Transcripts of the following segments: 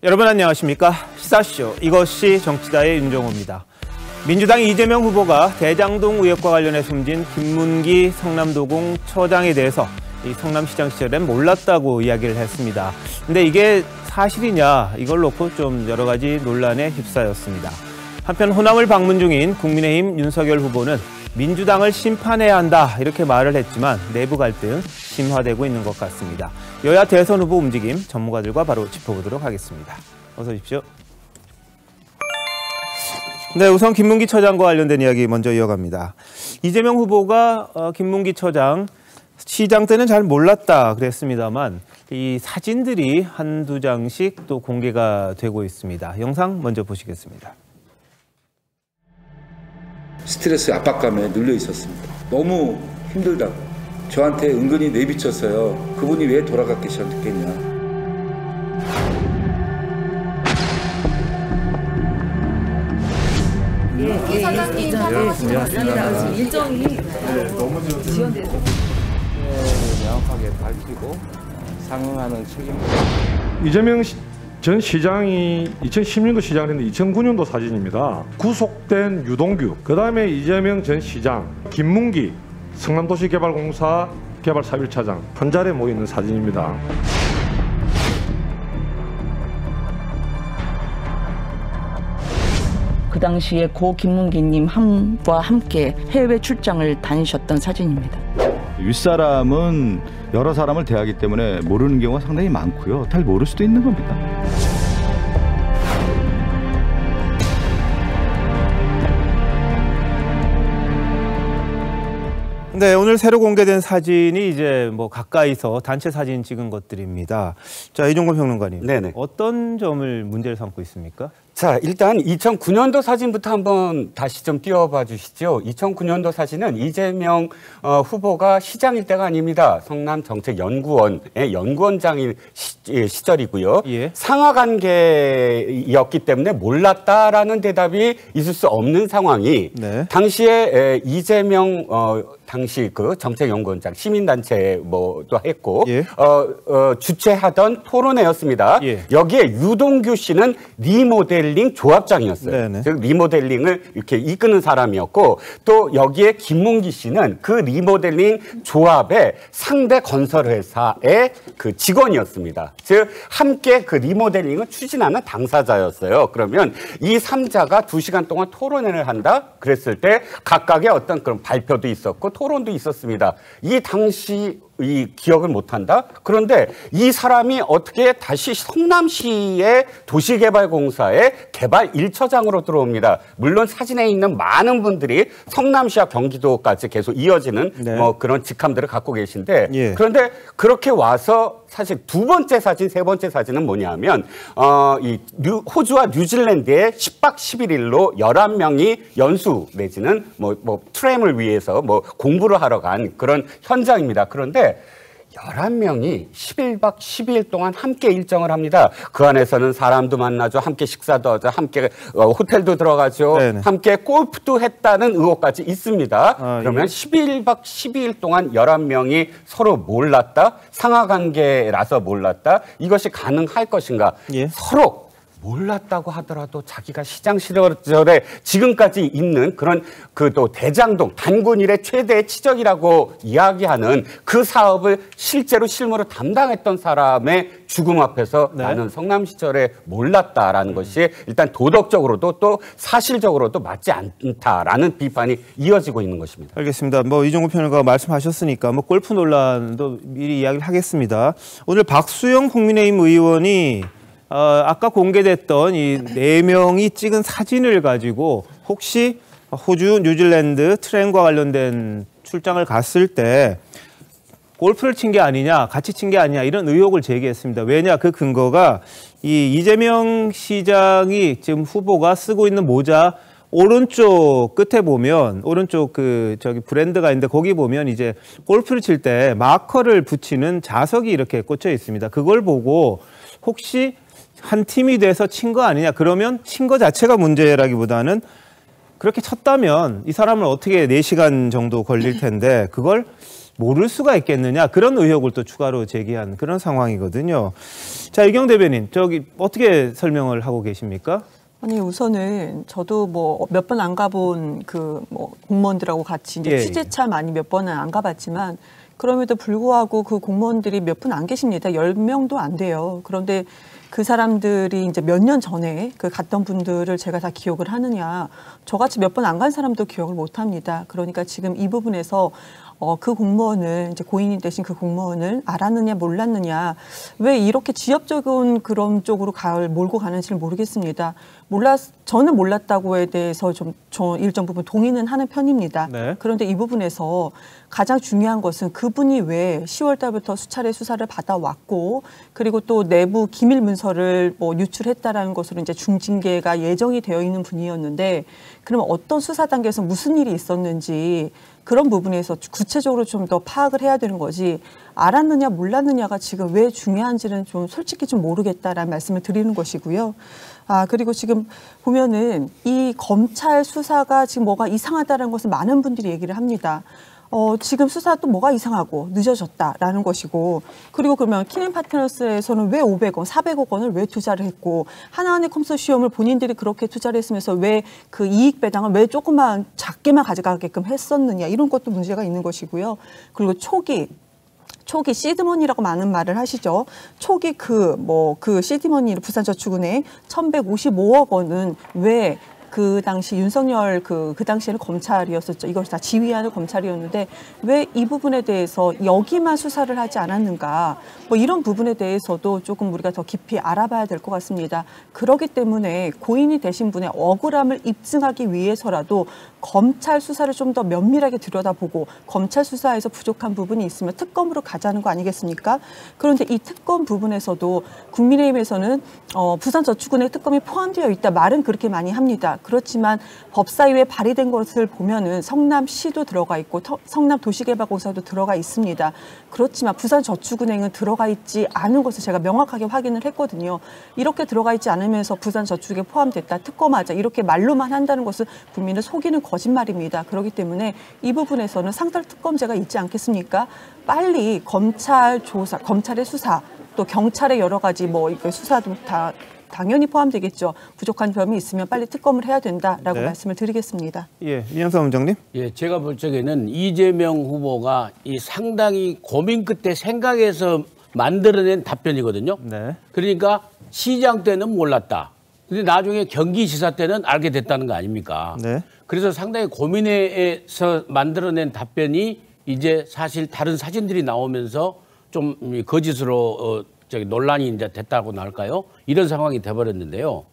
여러분 안녕하십니까? 시사쇼 이것이 정치다의 윤정호입니다. 민주당 이재명 후보가 대장동 의혹과 관련해 숨진 김문기 성남도공 처장에 대해서 이 성남시장 시절엔 몰랐다고 이야기를 했습니다. 근데 이게 사실이냐 이걸 놓고 좀 여러 가지 논란에 휩싸였습니다. 한편 호남을 방문 중인 국민의힘 윤석열 후보는 민주당을 심판해야 한다 이렇게 말을 했지만 내부 갈등 심화되고 있는 것 같습니다. 여야 대선 후보 움직임 전문가들과 바로 짚어보도록 하겠습니다. 어서 오십시오. 네, 우선 김문기 처장과 관련된 이야기 먼저 이어갑니다. 이재명 후보가 김문기 처장 시장 때는 잘 몰랐다 그랬습니다만 이 사진들이 한두 장씩 또 공개가 되고 있습니다. 영상 먼저 보시겠습니다. 스트레스 압박감에 눌려 있었습니다. 너무 힘들다고 저한테 은근히 내비쳤어요. 그분이 왜 돌아가셨겠냐. 사장님 찾아가시는 일정이 너무 지연돼서 명확하게 밝히고 상응하는 책임을. 이재명 전 시장이 2016년도 시장을 했는데 2009년도 사진입니다. 구속된 유동규, 그 다음에 이재명 전 시장, 김문기 성남도시개발공사 개발사업일차장 한 자리에 모여있는 사진입니다. 그 당시에 고 김문기님과 함께 해외 출장을 다니셨던 사진입니다. 윗사람은 여러 사람을 대하기 때문에 모르는 경우가 상당히 많고요. 잘 모를 수도 있는 겁니다. 네, 오늘 새로 공개된 사진이 이제 뭐 가까이서 단체 사진 찍은 것들입니다. 자, 이종건 평론가님. 네네. 어떤 점을 문제를 삼고 있습니까? 자, 일단 2009년도 사진부터 한번 다시 좀 띄워봐 주시죠. 2009년도 사진은 이재명 후보가 시장일 때가 아닙니다. 성남정책연구원의 연구원장인 시절이고요. 예. 상하관계였기 때문에 몰랐다라는 대답이 있을 수 없는 상황이 네. 당시에 이재명 당시 그 정책연구원장 시민단체 뭐도 했고 예. 주최하던 토론회였습니다. 예. 여기에 유동규 씨는 리모델링 조합장이었어요. 네네. 즉 리모델링을 이렇게 이끄는 사람이었고 또 여기에 김문기 씨는 그 리모델링 조합의 상대 건설회사의 그 직원이었습니다. 즉 함께 그 리모델링을 추진하는 당사자였어요. 그러면 이 3자가 2시간 동안 토론회를 한다 그랬을 때 각각의 어떤 그런 발표도 있었고 토론도 있었습니다. 이 당시 이 기억을 못한다? 그런데 이 사람이 어떻게 다시 성남시의 도시개발공사의 개발 1처장으로 들어옵니다. 물론 사진에 있는 많은 분들이 성남시와 경기도까지 계속 이어지는 네. 뭐 그런 직함들을 갖고 계신데 예. 그런데 그렇게 와서 사실 두 번째 사진, 세 번째 사진은 뭐냐면 이 호주와 뉴질랜드에 10박 11일로 11명이 연수 내지는 뭐 트램을 위해서 뭐 공부를 하러 간 그런 현장입니다. 그런데 11명이 11박 12일 동안 함께 일정을 합니다. 그 안에서는 사람도 만나죠. 함께 식사도 하죠. 함께 호텔도 들어가죠. 네네. 함께 골프도 했다는 의혹까지 있습니다. 그러면 예. 11박 12일 동안 11명이 서로 몰랐다? 상하관계라서 몰랐다? 이것이 가능할 것인가? 예. 서로 몰랐다고 하더라도 자기가 시장 시절에 지금까지 있는 그런 그 또 대장동 단군 일의 최대의 치적이라고 이야기하는 그 사업을 실제로 실무로 담당했던 사람의 죽음 앞에서 네. 나는 성남 시절에 몰랐다라는 것이 일단 도덕적으로도 또 사실적으로도 맞지 않다라는 비판이 이어지고 있는 것입니다. 알겠습니다. 뭐 이종구 평론가가 말씀하셨으니까 뭐 골프 논란도 미리 이야기를 하겠습니다. 오늘 박수영 국민의힘 의원이 아까 공개됐던 이 4명이 찍은 사진을 가지고 혹시 호주, 뉴질랜드 트램과 관련된 출장을 갔을 때 골프를 친 게 아니냐, 같이 친 게 아니냐 이런 의혹을 제기했습니다. 왜냐, 그 근거가 이 이재명 시장이 지금 후보가 쓰고 있는 모자 오른쪽 끝에 보면 오른쪽 저기 브랜드가 있는데 거기 보면 이제 골프를 칠 때 마커를 붙이는 자석이 이렇게 꽂혀 있습니다. 그걸 보고 혹시 한 팀이 돼서 친 거 아니냐. 그러면 친 거 자체가 문제라기보다는 그렇게 쳤다면 이 사람은 어떻게 4시간 정도 걸릴 텐데 그걸 모를 수가 있겠느냐 그런 의혹을 또 추가로 제기한 그런 상황이거든요. 자, 이경 대변인, 저기 어떻게 설명을 하고 계십니까? 아니 우선은 저도 뭐 몇 번 안 가본 그 뭐 공무원들하고 같이 이제 취재차 많이 몇 번은 안 가봤지만 그럼에도 불구하고 그 공무원들이 몇 분 안 계십니다. 10명도 안 돼요. 그런데 그 사람들이 이제 몇 년 전에 그 갔던 분들을 제가 다 기억을 하느냐. 저같이 몇 번 안 간 사람도 기억을 못 합니다. 그러니까 지금 이 부분에서 그 공무원을 이제 고인이 되신 그 공무원을 알았느냐 몰랐느냐 왜 이렇게 지엽적인 그런 쪽으로 몰고 가는지를 모르겠습니다. 저는 몰랐다고에 대해서 저 일정 부분 동의는 하는 편입니다. 네. 그런데 이 부분에서 가장 중요한 것은 그분이 왜 10월 달부터 수차례 수사를 받아왔고 그리고 또 내부 기밀 문서를 뭐 유출했다라는 것으로 이제 중징계가 예정이 되어 있는 분이었는데 그러면 어떤 수사 단계에서 무슨 일이 있었는지 그런 부분에서 구체적으로 좀 더 파악을 해야 되는 거지 알았느냐 몰랐느냐가 지금 왜 중요한지는 좀 솔직히 좀 모르겠다라는 말씀을 드리는 것이고요. 그리고 지금 보면은 이 검찰 수사가 지금 뭐가 이상하다는 것을 많은 분들이 얘기를 합니다. 지금 수사 또 뭐가 이상하고 늦어졌다라는 것이고 그리고 그러면 키넨파트너스에서는 왜 500원, 400억 원을 왜 투자를 했고 하나은행 컨소시엄을 본인들이 그렇게 투자를 했으면서 왜 그 이익 배당을 왜 조금만 작게만 가져가게끔 했었느냐 이런 것도 문제가 있는 것이고요. 그리고 초기 시드머니라고 많은 말을 하시죠. 초기 그 시드머니 부산저축은행 1,155억 원은 왜 그 당시 윤석열 그 당시에는 검찰이었었죠. 이걸 다 지휘하는 검찰이었는데 왜 이 부분에 대해서 여기만 수사를 하지 않았는가. 뭐 이런 부분에 대해서도 조금 우리가 더 깊이 알아봐야 될 것 같습니다. 그렇기 때문에 고인이 되신 분의 억울함을 입증하기 위해서라도 검찰 수사를 좀 더 면밀하게 들여다보고 검찰 수사에서 부족한 부분이 있으면 특검으로 가자는 거 아니겠습니까? 그런데 이 특검 부분에서도 국민의힘에서는 부산저축은행 특검이 포함되어 있다 말은 그렇게 많이 합니다. 그렇지만 법사위에 발의된 것을 보면은 성남시도 들어가 있고 성남도시개발공사도 들어가 있습니다. 그렇지만 부산저축은행은 들어가 있지 않은 것을 제가 명확하게 확인을 했거든요. 이렇게 들어가 있지 않으면서 부산저축에 포함됐다, 특검하자 이렇게 말로만 한다는 것은 국민을 속이는 거짓말입니다. 그렇기 때문에 이 부분에서는 상달특검제가 있지 않겠습니까? 빨리 검찰 조사, 검찰의 수사, 또 경찰의 여러 가지 수사도 다 당연히 포함되겠죠. 부족한 점이 있으면 빨리 특검을 해야 된다라고 말씀을 드리겠습니다. 예, 민영삼 원장님. 예, 제가 볼 적에는 이재명 후보가 이 상당히 고민 끝에 생각해서 만들어낸 답변이거든요. 네. 그러니까 시장 때는 몰랐다. 근데 나중에 경기지사 때는 알게 됐다는 거 아닙니까? 네. 그래서 상당히 고민해서 만들어낸 답변이 이제 사실 다른 사진들이 나오면서 좀 거짓으로 논란이 이제 됐다고 나올까요? 이런 상황이 돼버렸는데요.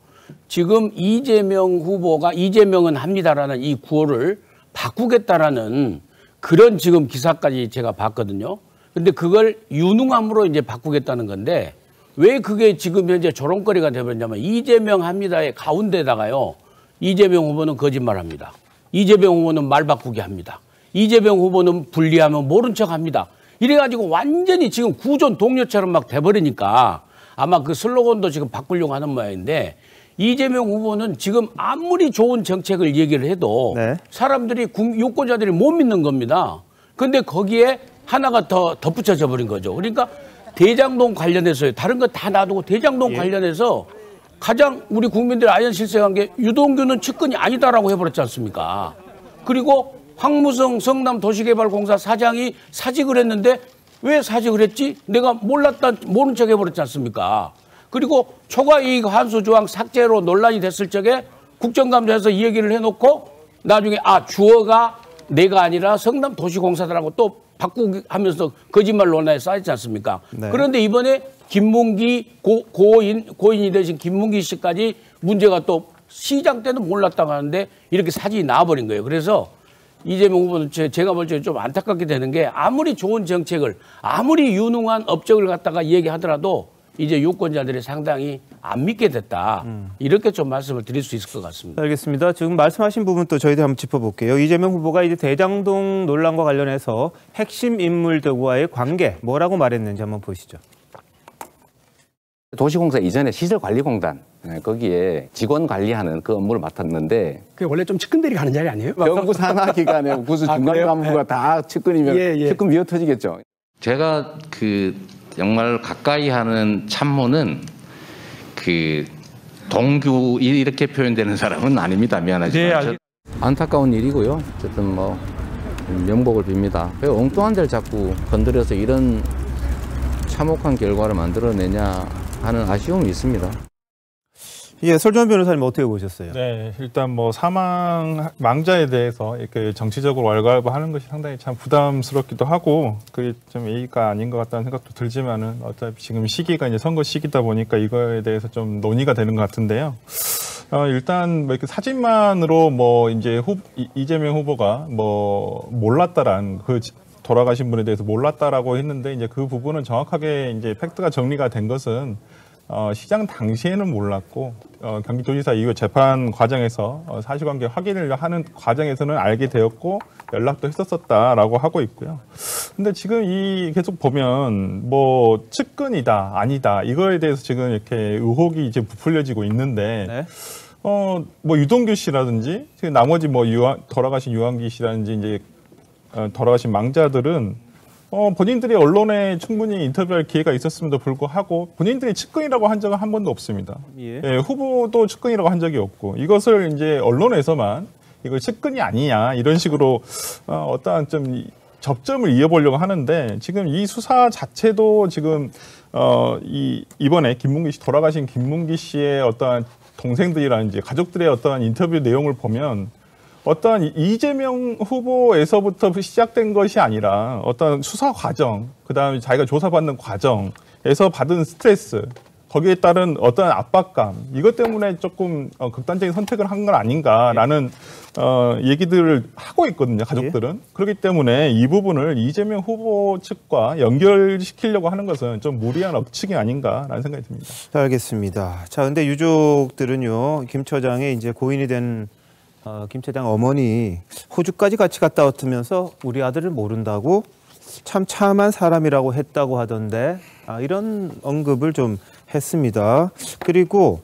지금 이재명 후보가 이재명은 합니다라는 이 구호를 바꾸겠다라는 그런 지금 기사까지 제가 봤거든요. 근데 그걸 유능함으로 이제 바꾸겠다는 건데 왜 그게 지금 현재 조롱거리가 되버렸냐면 이재명 합니다의 가운데다가요. 이재명 후보는 거짓말합니다. 이재명 후보는 말 바꾸게 합니다. 이재명 후보는 불리하면 모른 척합니다. 이래가지고 완전히 지금 구존 동료처럼 막 돼버리니까 아마 그 슬로건도 지금 바꾸려고 하는 모양인데 이재명 후보는 지금 아무리 좋은 정책을 얘기를 해도 사람들이 유권자들이 못 믿는 겁니다. 근데 거기에 하나가 더 덧붙여져 버린 거죠. 그러니까 대장동 관련해서요. 다른 거 다 놔두고 대장동 관련해서 가장 우리 국민들이 아연실색한 게 유동규는 측근이 아니다라고 해버렸지 않습니까? 그리고 황무성 성남도시개발공사 사장이 사직을 했는데 왜 사직을 했지? 내가 모른 척 해버렸지 않습니까? 그리고 초과이익 환수조항 삭제로 논란이 됐을 적에 국정감사에서 이 얘기를 해놓고 나중에 주어가 내가 아니라 성남도시공사들하고 또 바꾸기 하면서 거짓말 논란에 쌓였지 않습니까? 네. 그런데 이번에 김문기 고인이 되신 김문기 씨까지 문제가 또 시장 때는 몰랐다고 하는데 이렇게 사진이 나와버린 거예요. 그래서 이재명 후보는 제가 볼 때 좀 안타깝게 되는 게 아무리 좋은 정책을 아무리 유능한 업적을 갖다가 얘기하더라도 이제 유권자들이 상당히 안 믿게 됐다. 이렇게 좀 말씀을 드릴 수 있을 것 같습니다. 알겠습니다. 지금 말씀하신 부분 또 저희도 한번 짚어볼게요. 이재명 후보가 이제 대장동 논란과 관련해서 핵심 인물들과의 관계 뭐라고 말했는지 한번 보시죠. 도시공사 이전에 시설관리공단 거기에 직원 관리하는 그 업무를 맡았는데 그게 원래 좀 측근들이 가는 자리 아니에요? 정부 산하 기관에 구수 중간 간부가 다 측근이면 측근 미어 터지겠죠. 제가 그 정말 가까이 하는 참모는 그 동규 이렇게 표현되는 사람은 아닙니다. 미안하지만. 안타까운 일이고요. 어쨌든 뭐 명복을 빕니다. 왜 엉뚱한 데를 자꾸 건드려서 이런 참혹한 결과를 만들어내냐 하는 아쉬움이 있습니다. 예, 설주환 변호사님 어떻게 보셨어요? 네, 일단 뭐 망자에 대해서 이렇게 정치적으로 왈가왈부하는 것이 상당히 참 부담스럽기도 하고 그게 좀 예의가 아닌 것 같다는 생각도 들지만은 어차피 지금 시기가 이제 선거 시기다 보니까 이거에 대해서 좀 논의가 되는 것 같은데요. 일단 뭐 이렇게 사진만으로 뭐 이제 이재명 후보가 뭐 몰랐다란 그 돌아가신 분에 대해서 몰랐다라고 했는데 이제 그 부분은 정확하게 이제 팩트가 정리가 된 것은 시장 당시에는 몰랐고 경기도지사 이후 재판 과정에서 사실관계 확인을 하는 과정에서는 알게 되었고 연락도 했었다라고 하고 있고요. 근데 지금 이 계속 보면 뭐 측근이다 아니다 이거에 대해서 지금 이렇게 의혹이 이제 부풀려지고 있는데 네. 뭐 유동규 씨라든지 나머지 뭐 돌아가신 유한기 씨라든지 이제 돌아가신 망자들은 본인들이 언론에 충분히 인터뷰할 기회가 있었음에도 불구하고 본인들이 측근이라고 한 적은 한 번도 없습니다. 예. 예, 후보도 측근이라고 한 적이 없고 이것을 이제 언론에서만 이거 측근이 아니냐 이런 식으로 어떠한 좀 접점을 이어보려고 하는데 지금 이 수사 자체도 지금 이번에 김문기 씨 돌아가신 김문기 씨의 어떠한 동생들이라든지 가족들의 어떠한 인터뷰 내용을 보면 어떤 이재명 후보에서부터 시작된 것이 아니라 어떤 수사 과정, 그다음에 자기가 조사받는 과정에서 받은 스트레스, 거기에 따른 어떤 압박감, 이것 때문에 조금 극단적인 선택을 한 건 아닌가라는 얘기들을 하고 있거든요, 가족들은. 예. 그렇기 때문에 이 부분을 이재명 후보 측과 연결시키려고 하는 것은 좀 무리한 억측이 아닌가라는 생각이 듭니다. 자, 알겠습니다. 자, 근데 유족들은요, 김 처장의 이제 고인이 된 김 처장 어머니 호주까지 같이 갔다 왔으면서 우리 아들을 모른다고 참 참한 사람이라고 했다고 하던데 이런 언급을 좀 했습니다. 그리고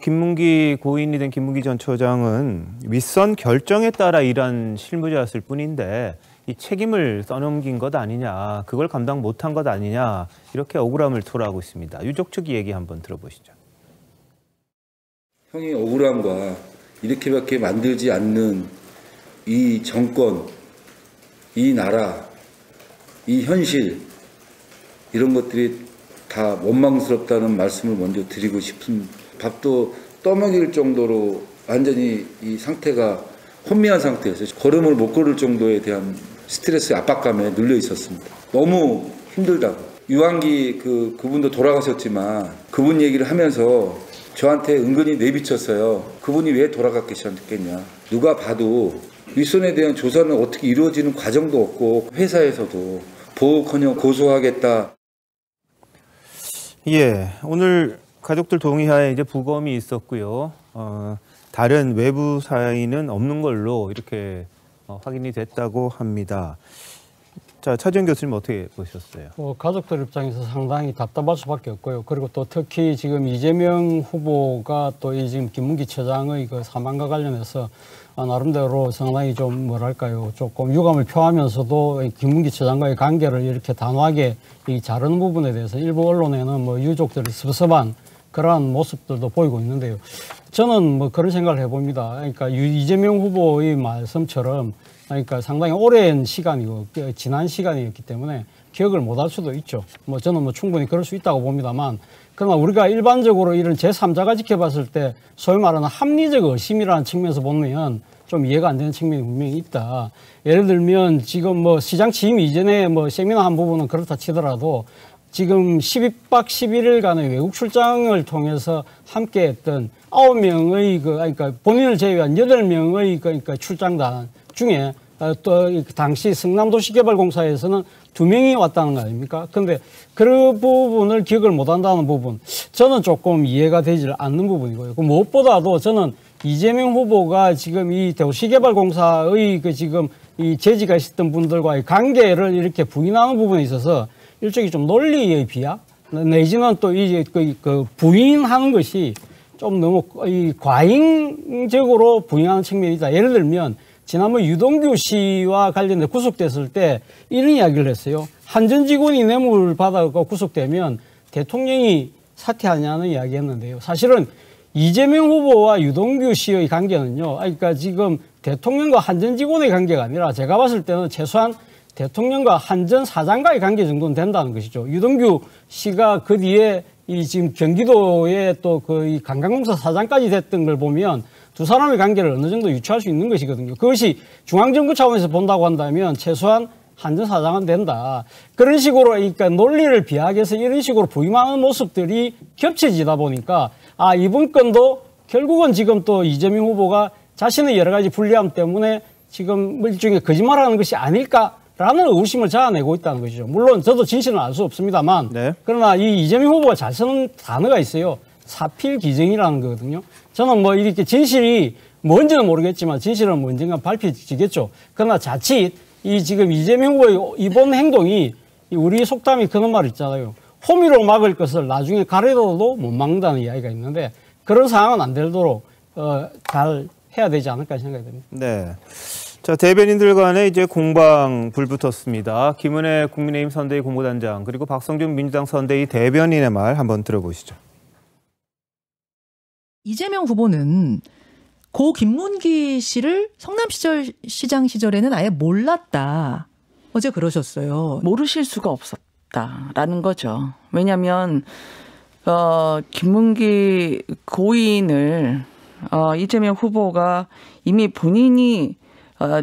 김문기 고인이 된 김문기 전 처장은 윗선 결정에 따라 일한 실무자였을 뿐인데 이 책임을 떠넘긴 것 아니냐, 그걸 감당 못한 것 아니냐 이렇게 억울함을 토로하고 있습니다. 유족 측 얘기 한번 들어보시죠. 형이 억울함과 이렇게밖에 만들지 않는 이 정권, 이 나라, 이 현실 이런 것들이 다 원망스럽다는 말씀을 먼저 드리고 싶은 밥도 떠먹일 정도로 완전히 이 상태가 혼미한 상태였어요. 걸음을 못 걸을 정도에 대한 스트레스 압박감에 눌려 있었습니다. 너무 힘들다고. 유한기 그분도 돌아가셨지만 그분 얘기를 하면서 저한테 은근히 내비쳤어요. 그분이 왜 돌아갔겠냐. 누가 봐도 윗선에 대한 조사는 어떻게 이루어지는 과정도 없고 회사에서도 보호커녕 고소하겠다. 예, 오늘 가족들 동의하에 이제 부검이 있었고요. 다른 외부 사인은 없는 걸로 이렇게 확인이 됐다고 합니다. 자, 차지원 교수님 어떻게 보셨어요? 가족들 입장에서 상당히 답답할 수밖에 없고요. 그리고 또 특히 지금 이재명 후보가 또 이 지금 김문기 처장의 그 사망과 관련해서 나름대로 상당히 좀 뭐랄까요, 조금 유감을 표하면서도 김문기 처장과의 관계를 이렇게 단호하게 자르는 부분에 대해서 일부 언론에는 뭐 유족들이 섭섭한 그러한 모습들도 보이고 있는데요. 저는 뭐 그런 생각을 해봅니다. 그러니까 이재명 후보의 말씀처럼 그러니까 상당히 오랜 시간이고 지난 시간이었기 때문에 기억을 못할 수도 있죠. 뭐 저는 뭐 충분히 그럴 수 있다고 봅니다만, 그러나 우리가 일반적으로 이런 제3자가 지켜봤을 때 소위 말하는 합리적 의심이라는 측면에서 보면 좀 이해가 안 되는 측면이 분명히 있다. 예를 들면 지금 뭐 시장 취임 이전에 뭐 세미나 한 부분은 그렇다 치더라도 지금 12박 11일간의 외국 출장을 통해서 함께 했던 9명의 그러니까 본인을 제외한 8명의 그러니까 출장단 중에 또 당시 성남도시개발공사에서는 2명이 왔다는 거 아닙니까? 그런데 그 부분을 기억을 못 한다는 부분, 저는 조금 이해가 되지 않는 부분이고요. 무엇보다도 저는 이재명 후보가 지금 이 도시개발공사의 그 지금 이 제지가 있었던 분들과의 관계를 이렇게 부인하는 부분에 있어서 일종의 좀 논리의 비약, 내지는 또 이제 그 부인하는 것이 좀 너무 과잉적으로 부인하는 측면이 있다. 예를 들면 지난번 유동규 씨와 관련돼 구속됐을 때 이런 이야기를 했어요. 한전 직원이 뇌물 받아서 구속되면 대통령이 사퇴하냐는 이야기했는데요. 사실은 이재명 후보와 유동규 씨의 관계는요. 그러니까 지금 대통령과 한전 직원의 관계가 아니라 제가 봤을 때는 최소한 대통령과 한전 사장과의 관계 정도는 된다는 것이죠. 유동규 씨가 그 뒤에 이 지금 경기도에 또 그 관광공사 사장까지 됐던 걸 보면 두 사람의 관계를 어느 정도 유추할 수 있는 것이거든요. 그것이 중앙정부 차원에서 본다고 한다면 최소한 한전 사장은 된다. 그런 식으로 그러니까 논리를 비하해서 이런 식으로 부임하는 모습들이 겹쳐지다 보니까 이번 건도 결국은 지금 또 이재명 후보가 자신의 여러 가지 불리함 때문에 지금 일종의 거짓말하는 것이 아닐까라는 의심을 자아내고 있다는 것이죠. 물론 저도 진실은 알 수 없습니다만 그러나 이 이재명 후보가 잘 쓰는 단어가 있어요. 사필기정이라는 거거든요. 저는 뭐 이렇게 진실이 뭔지는 모르겠지만 진실은 언젠가 밝혀지겠죠. 그러나 자칫 이 지금 이재명 후보의 이번 행동이 우리 속담이 그런 말 있잖아요. 호미로 막을 것을 나중에 가래로도 못 막는다는 이야기가 있는데 그런 상황은 안 되도록 잘 해야 되지 않을까 생각이 듭니다. 네. 자, 대변인들 간에 이제 공방 불붙었습니다. 김은혜 국민의힘 선대위 공보단장 그리고 박성준 민주당 선대위 대변인의 말 한번 들어보시죠. 이재명 후보는 고 김문기 씨를 성남시장 시절에는 아예 몰랐다. 어제 그러셨어요. 모르실 수가 없었다라는 거죠. 왜냐하면 김문기 고인을 이재명 후보가 이미 본인이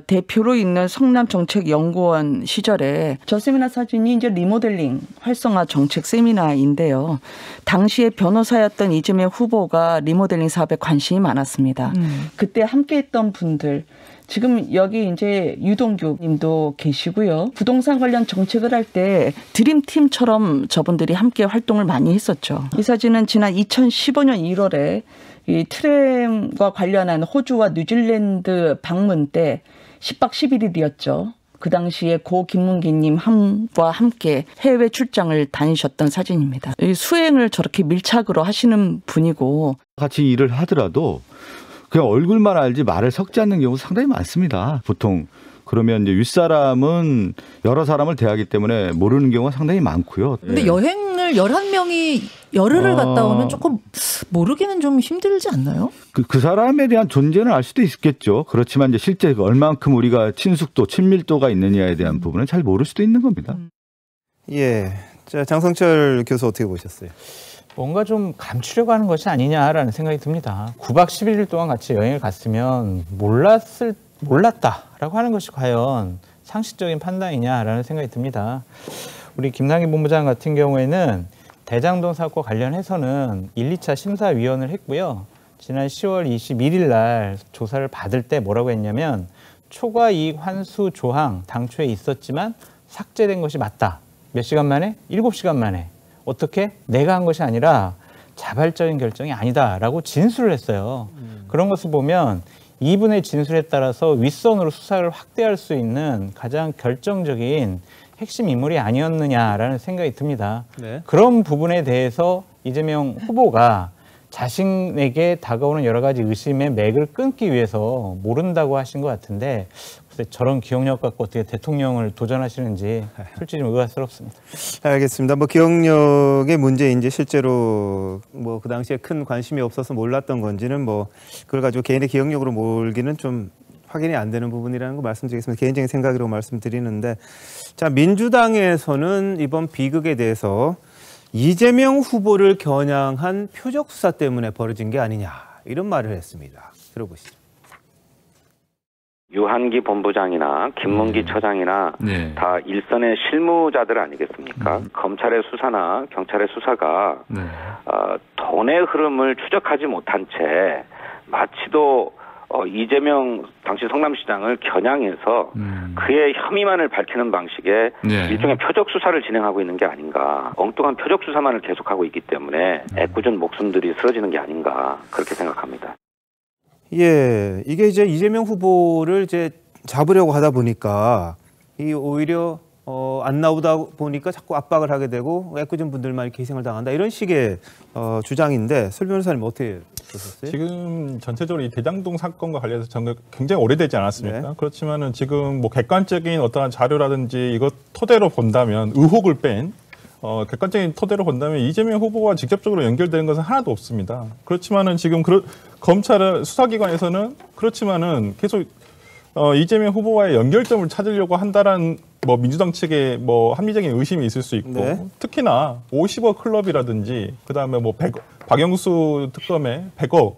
대표로 있는 성남정책연구원 시절에 저 세미나 사진이 이제 리모델링 활성화 정책 세미나인데요. 당시에 변호사였던 이재명 후보가 리모델링 사업에 관심이 많았습니다. 그때 함께했던 분들 지금 여기 이제 유동규 님도 계시고요. 부동산 관련 정책을 할 때 드림팀처럼 저분들이 함께 활동을 많이 했었죠. 이 사진은 지난 2015년 1월에 이 트램과 관련한 호주와 뉴질랜드 방문 때 10박 11일이었죠. 그 당시에 고 김문기님과 함께 해외 출장을 다니셨던 사진입니다. 이 수행을 저렇게 밀착으로 하시는 분이고 같이 일을 하더라도 그냥 얼굴만 알지 말을 섞지 않는 경우 상당히 많습니다. 보통 그러면 이제 윗사람은 여러 사람을 대하기 때문에 모르는 경우가 상당히 많고요. 근데 여행을 11명이 열흘을 갔다 오면 조금 모르기는 좀 힘들지 않나요? 그 사람에 대한 존재는 알 수도 있겠죠. 그렇지만 이제 실제 얼만큼 우리가 친숙도, 친밀도가 있느냐에 대한 부분은 잘 모를 수도 있는 겁니다. 예. 자, 장성철 교수 어떻게 보셨어요? 뭔가 좀 감추려고 하는 것이 아니냐라는 생각이 듭니다. 9박 11일 동안 같이 여행을 갔으면 몰랐다라고 하는 것이 과연 상식적인 판단이냐라는 생각이 듭니다. 우리 김남기 본부장 같은 경우에는 대장동 사건과 관련해서는 1, 2차 심사위원을 했고요. 지난 10월 21일 날 조사를 받을 때 뭐라고 했냐면 초과 이익 환수 조항 당초에 있었지만 삭제된 것이 맞다. 몇 시간 만에? 7시간 만에. 어떻게? 내가 한 것이 아니라 자발적인 결정이 아니다라고 진술을 했어요. 그런 것을 보면 이분의 진술에 따라서 윗선으로 수사를 확대할 수 있는 가장 결정적인 핵심 인물이 아니었느냐라는 생각이 듭니다. 네. 그런 부분에 대해서 이재명 후보가 자신에게 다가오는 여러 가지 의심의 맥을 끊기 위해서 모른다고 하신 것 같은데 저런 기억력 갖고 어떻게 대통령을 도전하시는지 솔직히 좀 의아스럽습니다. 알겠습니다. 뭐 기억력의 문제인지 실제로 뭐 그 당시에 큰 관심이 없어서 몰랐던 건지는 뭐 그걸 가지고 개인의 기억력으로 몰기는 좀 확인이 안 되는 부분이라는 거 말씀드리겠습니다. 개인적인 생각으로 말씀드리는데 자, 민주당에서는 이번 비극에 대해서 이재명 후보를 겨냥한 표적 수사 때문에 벌어진 게 아니냐 이런 말을 했습니다. 들어보시죠. 유한기 본부장이나 김문기 처장이나 다 일선의 실무자들 아니겠습니까? 검찰의 수사나 경찰의 수사가 돈의 흐름을 추적하지 못한 채 마치도 이재명 당시 성남시장을 겨냥해서 그의 혐의만을 밝히는 방식의 일종의 표적 수사를 진행하고 있는 게 아닌가. 엉뚱한 표적 수사만을 계속하고 있기 때문에 애꿎은 목숨들이 쓰러지는 게 아닌가 그렇게 생각합니다. 예, 이게 이제 이재명 후보를 이제 잡으려고 하다 보니까 이 오히려 안 나오다 보니까 자꾸 압박을 하게 되고 애꿎은 분들만 이렇게 희생을 당한다 이런 식의 주장인데 설 변호사님 어떻게 보셨어요? 지금 전체적으로 이 대장동 사건과 관련해서 굉장히 오래되지 않았습니까? 네. 그렇지만은 지금 뭐 객관적인 어떠한 자료라든지 이것 토대로 본다면 의혹을 뺀 객관적인 토대로 본다면 이재명 후보와 직접적으로 연결되는 것은 하나도 없습니다. 그렇지만은 지금 검찰 수사기관에서는 그렇지만은 계속 이재명 후보와의 연결점을 찾으려고 한다라는 뭐 민주당 측에 뭐 합리적인 의심이 있을 수 있고 네. 특히나 50억 클럽이라든지 그다음에 뭐 박영수 특검의 100억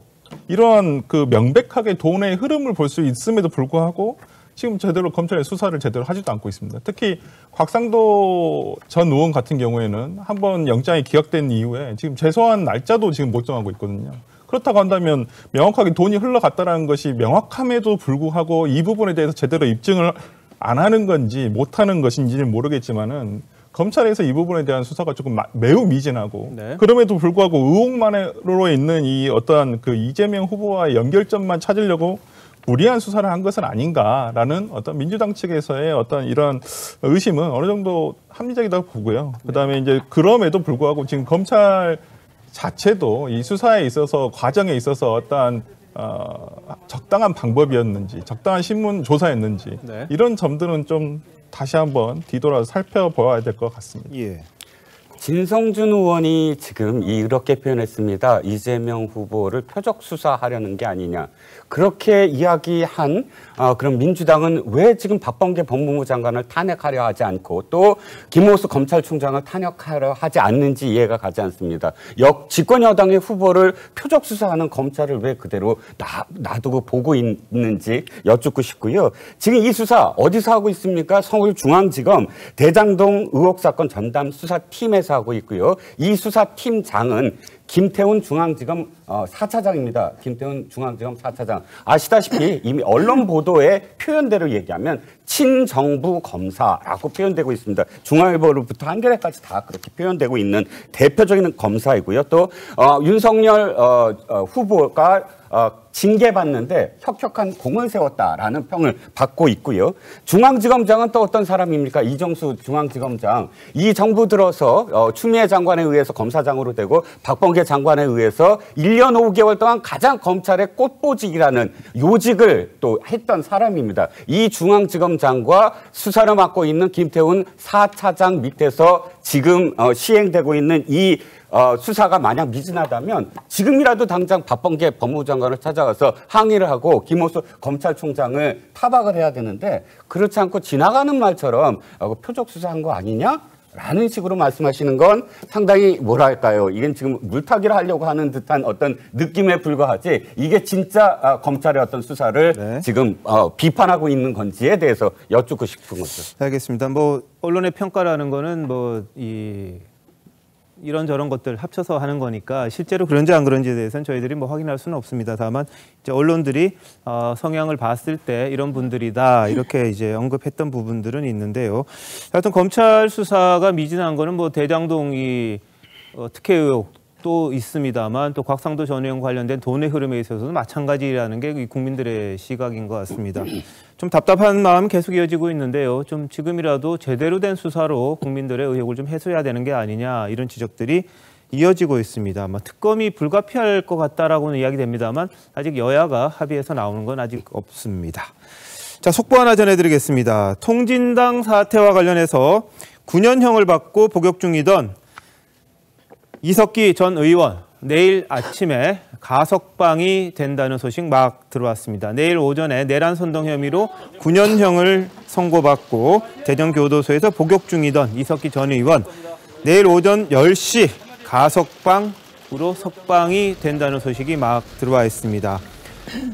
이러한 그 명백하게 돈의 흐름을 볼 수 있음에도 불구하고 지금 제대로 검찰의 수사를 제대로 하지도 않고 있습니다. 특히 곽상도 전 의원 같은 경우에는 한번 영장이 기각된 이후에 지금 재소한 날짜도 지금 못 정하고 있거든요. 그렇다고 한다면 명확하게 돈이 흘러갔다는 것이 명확함에도 불구하고 이 부분에 대해서 제대로 입증을 안 하는 건지 못하는 것인지는 모르겠지만은 검찰에서 이 부분에 대한 수사가 조금 매우 미진하고 네. 그럼에도 불구하고 의혹만으로 있는 이 어떠한 그 이재명 후보와의 연결점만 찾으려고 무리한 수사를 한 것은 아닌가라는 어떤 민주당 측에서의 어떤 이런 의심은 어느 정도 합리적이다고 보고요. 그다음에 이제 그럼에도 불구하고 지금 검찰 자체도 이 수사에 있어서 과정에 있어서 어떠한 적당한 방법이었는지 적당한 신문 조사였는지 네. 이런 점들은 좀 다시 한번 뒤돌아서 살펴봐야 될 것 같습니다. 예. 진성준 의원이 지금 이렇게 표현했습니다. 이재명 후보를 표적 수사하려는 게 아니냐. 그렇게 이야기한 그럼 민주당은 왜 지금 박범계 법무부 장관을 탄핵하려 하지 않고 또 김호수 검찰총장을 탄핵하려 하지 않는지 이해가 가지 않습니다. 집권 여당의 후보를 표적 수사하는 검찰을 왜 그대로 놔두고 보고 있는지 여쭙고 싶고요. 지금 이 수사 어디서 하고 있습니까? 서울중앙지검 대장동 의혹 사건 전담 수사팀에서 하고 있고요. 이 수사팀장은 김태훈 중앙지검 4차장입니다. 김태훈 중앙지검 4차장. 아시다시피 이미 언론 보도의 표현대로 얘기하면 친정부 검사라고 표현되고 있습니다. 중앙일보로부터 한겨레까지 다 그렇게 표현되고 있는 대표적인 검사이고요. 또 윤석열 후보가 징계받는데 혁혁한 공을 세웠다라는 평을 받고 있고요. 중앙지검장은 또 어떤 사람입니까? 이정수 중앙지검장. 이 정부 들어서 추미애 장관에 의해서 검사장으로 되고 박범계 장관에 의해서 1년 5개월 동안 가장 검찰의 꽃보직이라는 요직을 또 했던 사람입니다. 이 중앙지검장과 수사를 맡고 있는 김태훈 4차장 밑에서 지금 시행되고 있는 이 수사가 만약 미진하다면 지금이라도 당장 박범계 법무부 장관을 찾아가서 항의를 하고 김호수 검찰총장을 타박을 해야 되는데 그렇지 않고 지나가는 말처럼 표적 수사한 거 아니냐? 라는 식으로 말씀하시는 건 상당히 뭐랄까요. 이건 지금 물타기를 하려고 하는 듯한 어떤 느낌에 불과하지 이게 진짜 검찰의 어떤 수사를 네. 지금 비판하고 있는 건지에 대해서 여쭙고 싶은 거죠. 알겠습니다. 뭐 언론의 평가라는 거는 뭐 이런저런 것들 합쳐서 하는 거니까 실제로 그런지 안 그런지에 대해서는 저희들이 뭐 확인할 수는 없습니다. 다만 이제 언론들이 성향을 봤을 때 이런 분들이다 이렇게 이제 언급했던 부분들은 있는데요. 하여튼 검찰 수사가 미진한 거는 뭐 대장동이 특혜 의혹도 있습니다만 또 곽상도 전 의원 관련된 돈의 흐름에 있어서도 마찬가지라는 게 국민들의 시각인 것 같습니다. 좀 답답한 마음 계속 이어지고 있는데요. 좀 지금이라도 제대로 된 수사로 국민들의 의혹을 좀 해소해야 되는 게 아니냐 이런 지적들이 이어지고 있습니다. 특검이 불가피할 것 같다라고는 이야기됩니다만 아직 여야가 합의해서 나오는 건 아직 없습니다. 자, 속보 하나 전해드리겠습니다. 통진당 사태와 관련해서 9년형을 받고 복역 중이던 이석기 전 의원 내일 아침에 가석방이 된다는 소식 막 들어왔습니다. 내일 오전에 내란 선동 혐의로 9년형을 선고받고 대전교도소에서 복역 중이던 이석기 전 의원 내일 오전 10시 가석방으로 석방이 된다는 소식이 막 들어와 있습니다.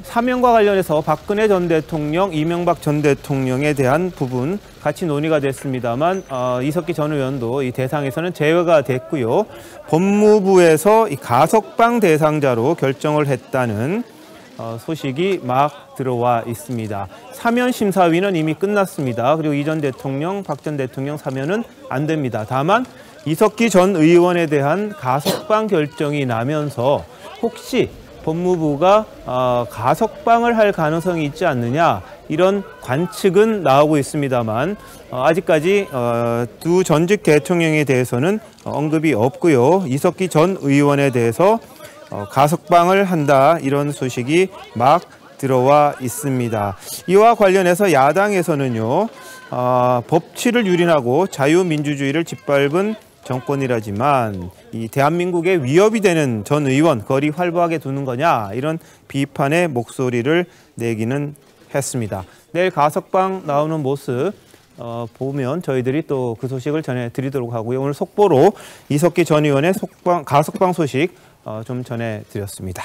사면과 관련해서 박근혜 전 대통령, 이명박 전 대통령에 대한 부분 같이 논의가 됐습니다만 이석기 전 의원도 이 대상에서는 제외가 됐고요. 법무부에서 이 가석방 대상자로 결정을 했다는 소식이 막 들어와 있습니다. 사면 심사위는 이미 끝났습니다. 그리고 이 전 대통령, 박 전 대통령 사면은 안 됩니다. 다만 이석기 전 의원에 대한 가석방 결정이 나면서 혹시 법무부가 가석방을 할 가능성이 있지 않느냐 이런 관측은 나오고 있습니다만 아직까지 두 전직 대통령에 대해서는 언급이 없고요. 이석기 전 의원에 대해서 가석방을 한다 이런 소식이 막 들어와 있습니다. 이와 관련해서 야당에서는요. 법치를 유린하고 자유민주주의를 짓밟은 정권이라지만 이 대한민국의 위협이 되는 전 의원 거리 활보하게 두는 거냐 이런 비판의 목소리를 내기는 했습니다. 내일 가석방 나오는 모습 보면 저희들이 또 그 소식을 전해드리도록 하고요. 오늘 속보로 이석기 전 의원의 가석방 소식 좀 전해드렸습니다.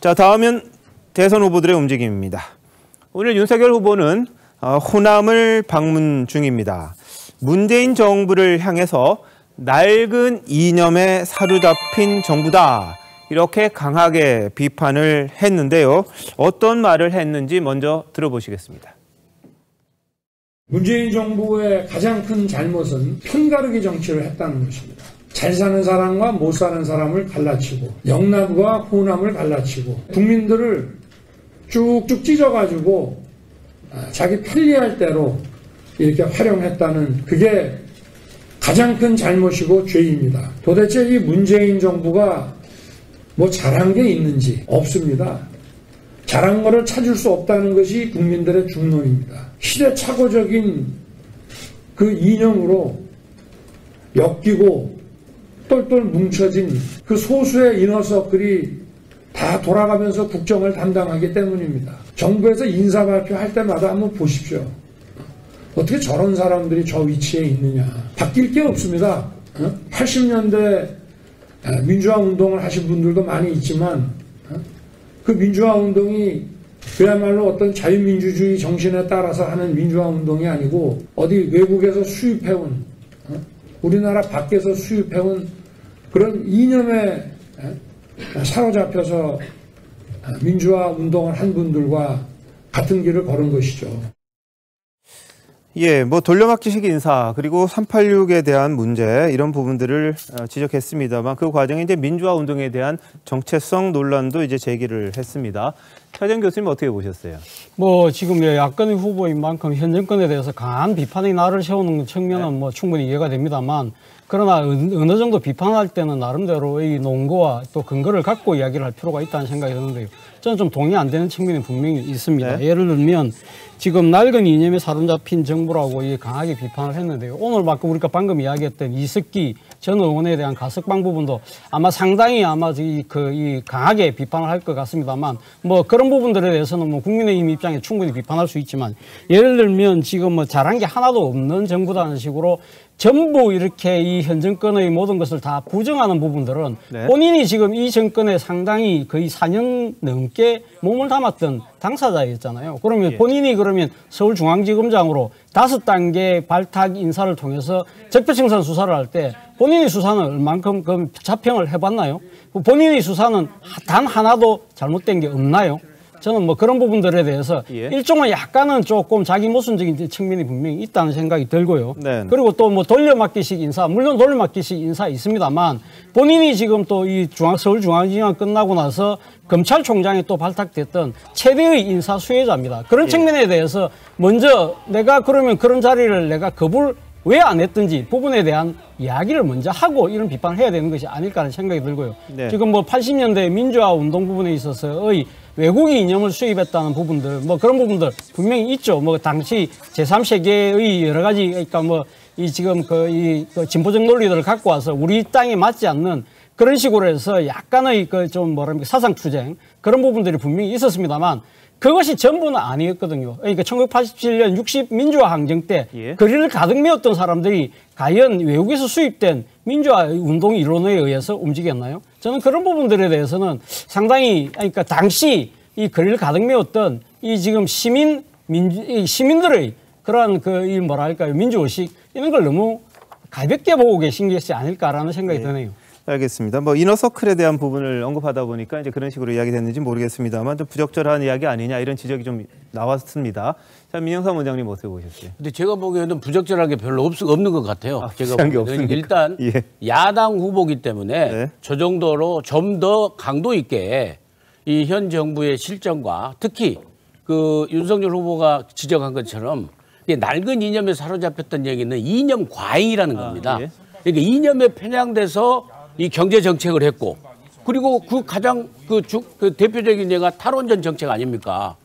자, 다음은 대선 후보들의 움직임입니다. 오늘 윤석열 후보는 호남을 방문 중입니다. 문재인 정부를 향해서 낡은 이념에 사로잡힌 정부다. 이렇게 강하게 비판을 했는데요. 어떤 말을 했는지 먼저 들어보시겠습니다. 문재인 정부의 가장 큰 잘못은 편가르기 정치를 했다는 것입니다. 잘 사는 사람과 못 사는 사람을 갈라치고 영남과 호남을 갈라치고 국민들을 쭉쭉 찢어가지고 자기 편리할 대로 이렇게 활용했다는 그게 가장 큰 잘못이고 죄입니다. 도대체 이 문재인 정부가 뭐 잘한 게 있는지 없습니다. 잘한 거를 찾을 수 없다는 것이 국민들의 중론입니다. 시대착오적인 그 이념으로 엮이고 똘똘 뭉쳐진 그 소수의 이너서클이 다 돌아가면서 국정을 담당하기 때문입니다. 정부에서 인사 발표할 때마다 한번 보십시오. 어떻게 저런 사람들이 저 위치에 있느냐. 바뀔 게 없습니다. 80년대 민주화 운동을 하신 분들도 많이 있지만 그 민주화 운동이 그야말로 어떤 자유민주주의 정신에 따라서 하는 민주화 운동이 아니고 어디 외국에서 수입해온 우리나라 밖에서 수입해온 그런 이념에 사로잡혀서 민주화 운동을 한 분들과 같은 길을 걸은 것이죠. 예, 뭐 돌려막기식 인사 그리고 386에 대한 문제 이런 부분들을 지적했습니다만 그 과정에 이제 민주화 운동에 대한 정체성 논란도 이제 제기를 했습니다. 차정 교수님 어떻게 보셨어요? 뭐 지금 야권의 후보인 만큼 현 정권에 대해서 강한 비판의 날을 세우는 측면은 뭐 충분히 이해가 됩니다만 그러나 어느 정도 비판할 때는 나름대로의 논거와 또 근거를 갖고 이야기를 할 필요가 있다는 생각이 드는데요. 저는 좀 동의 안 되는 측면이 분명히 있습니다. 네. 예를 들면 지금 낡은 이념에 사로잡힌 정부라고 강하게 비판을 했는데요. 오늘 우리가 방금 이야기했던 이석기 전 의원에 대한 가석방 부분도 아마 상당히 강하게 비판을 할 것 같습니다만 뭐 그런 부분들에 대해서는 뭐 국민의힘 입장에 충분히 비판할 수 있지만 예를 들면 지금 뭐 잘한 게 하나도 없는 정부라는 식으로 전부 이렇게 이 현 정권의 모든 것을 다 부정하는 부분들은 네. 본인이 지금 이 정권에 상당히 거의 4년 넘게 몸을 담았던 당사자였잖아요. 그러면 본인이 그러면 서울중앙지검장으로 5단계 발탁 인사를 통해서 적폐청산 수사를 할 때 본인의 수사는 얼만큼 자평을 해봤나요? 본인의 수사는 단 하나도 잘못된 게 없나요? 저는 뭐 그런 부분들에 대해서 일종의 약간은 조금 자기 모순적인 측면이 분명히 있다는 생각이 들고요. 네네. 그리고 또 뭐 돌려막기식 인사, 물론 돌려막기식 인사 있습니다만 본인이 지금 또 이 서울중앙지검 끝나고 나서 검찰총장에 또 발탁됐던 최대의 인사 수혜자입니다. 그런 측면에 대해서 먼저 내가 그러면 그런 자리를 내가 거부를 왜 안 했든지 부분에 대한 이야기를 먼저 하고 이런 비판을 해야 되는 것이 아닐까 하는 생각이 들고요. 네. 지금 뭐 80년대 민주화 운동 부분에 있어서의 외국인 이념을 수입했다는 부분들, 뭐 그런 부분들 분명히 있죠. 뭐 당시 제3세계의 여러 가지, 그러니까 뭐 이 지금 이 진보적 논리들을 갖고 와서 우리 땅에 맞지 않는 그런 식으로 해서 약간의 좀 사상투쟁 그런 부분들이 분명히 있었습니다만 그것이 전부는 아니었거든요. 그러니까 1987년 60 민주화 항쟁 때 거리를 가득 메웠던 사람들이 과연 외국에서 수입된 민주화 운동 이론에 의해서 움직였나요? 저는 그런 부분들에 대해서는 상당히 그러니까 당시 이 거리를 가득 메웠던 이 지금 시민들의 그러한 이 뭐랄까요 민주의식 이런 걸 너무 가볍게 보고 계신 것이 아닐까라는 생각이 드네요. 알겠습니다. 뭐 이너서클에 대한 부분을 언급하다 보니까 이제 그런 식으로 이야기됐는지 모르겠습니다만 좀 부적절한 이야기 아니냐 이런 지적이 좀 나왔습니다. 자, 민영삼 원장님 어떻게 보셨어요? 근데 제가 보기에는 부적절한 게 별로 없는 것 같아요. 제가 보기에는 일단 야당 후보기 때문에 저 정도로 좀 더 강도 있게 이 현 정부의 실정과 특히 그 윤석열 후보가 지적한 것처럼 낡은 이념에 사로잡혔던 얘기는 이념 과잉이라는 겁니다. 예. 그러니까 이념에 편향돼서 이 경제 정책을 했고, 그리고 그 가장 그 대표적인 예가 탈원전 정책 아닙니까?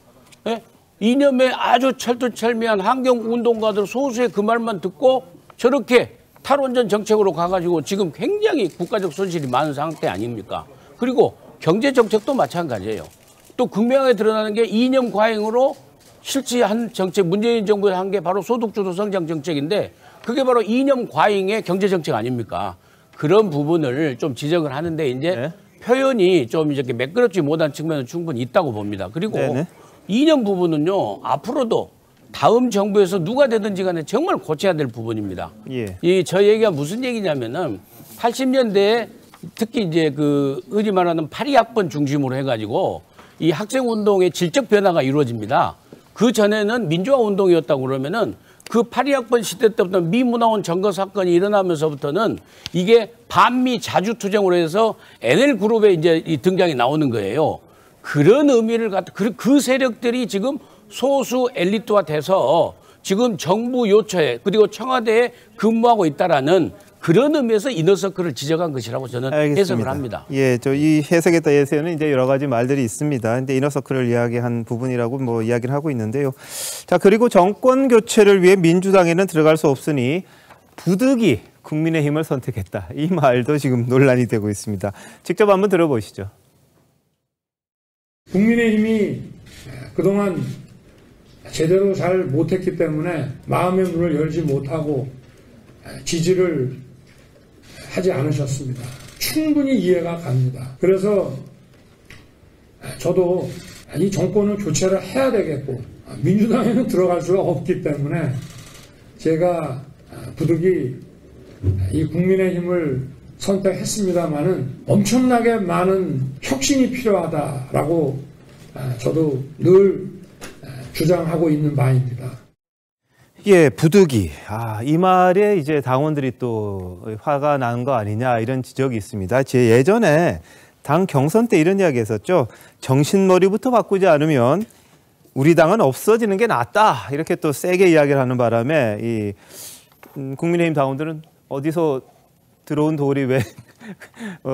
예? 이념에 아주 철두철미한 환경운동가들 소수의 그 말만 듣고 저렇게 탈원전 정책으로 가가지고 지금 굉장히 국가적 손실이 많은 상태 아닙니까? 그리고 경제 정책도 마찬가지예요. 또 극명하게 드러나는 게 이념 과잉으로 실시한 정책, 문재인 정부가 한 게 바로 소득주도 성장 정책인데 그게 바로 이념 과잉의 경제 정책 아닙니까? 그런 부분을 좀 지적을 하는데 이제 표현이 좀 이렇게 매끄럽지 못한 측면은 충분히 있다고 봅니다. 그리고 이념 부분은요, 앞으로도 다음 정부에서 누가 되든지 간에 정말 고쳐야 될 부분입니다. 저 얘기가 무슨 얘기냐면은 80년대에 특히 이제 그 흔히 말하는 파리학번 중심으로 해가지고 이 학생 운동의 질적 변화가 이루어집니다. 그 전에는 민주화 운동이었다고 그러면은 그 파리학번 시대 때부터 미문화원 점거 사건이 일어나면서부터는 이게 반미 자주투쟁으로 해서 NL그룹에 이제 이 등장이 나오는 거예요. 그런 의미를 갖다 그 세력들이 지금 소수 엘리트화 돼서 지금 정부 요처에 그리고 청와대에 근무하고 있다라는 그런 의미에서 이너서클을 지적한 것이라고 저는 해석을 합니다. 예, 저 이 해석에 따라서는 이제 여러 가지 말들이 있습니다. 근데 이너서클을 이야기한 부분이라고 뭐 이야기를 하고 있는데요. 자, 그리고 정권 교체를 위해 민주당에는 들어갈 수 없으니 부득이 국민의힘을 선택했다. 이 말도 지금 논란이 되고 있습니다. 직접 한번 들어보시죠. 국민의힘이 그동안 제대로 잘 못했기 때문에 마음의 문을 열지 못하고 지지를 하지 않으셨습니다. 충분히 이해가 갑니다. 그래서 저도 이 정권을 교체를 해야 되겠고 민주당에는 들어갈 수가 없기 때문에 제가 부득이 이 국민의힘을 선택했습니다마는 엄청나게 많은 혁신이 필요하다라고 저도 늘 주장하고 있는 바입니다. 예, 부득이. 이 말에 이제 당원들이 또 화가 난 거 아니냐 이런 지적이 있습니다. 제 예전에 당 경선 때 이런 이야기 했었죠. 정신머리부터 바꾸지 않으면 우리 당은 없어지는 게 낫다. 이렇게 또 세게 이야기를 하는 바람에 이 국민의힘 당원들은 어디서 들어온 돌이 왜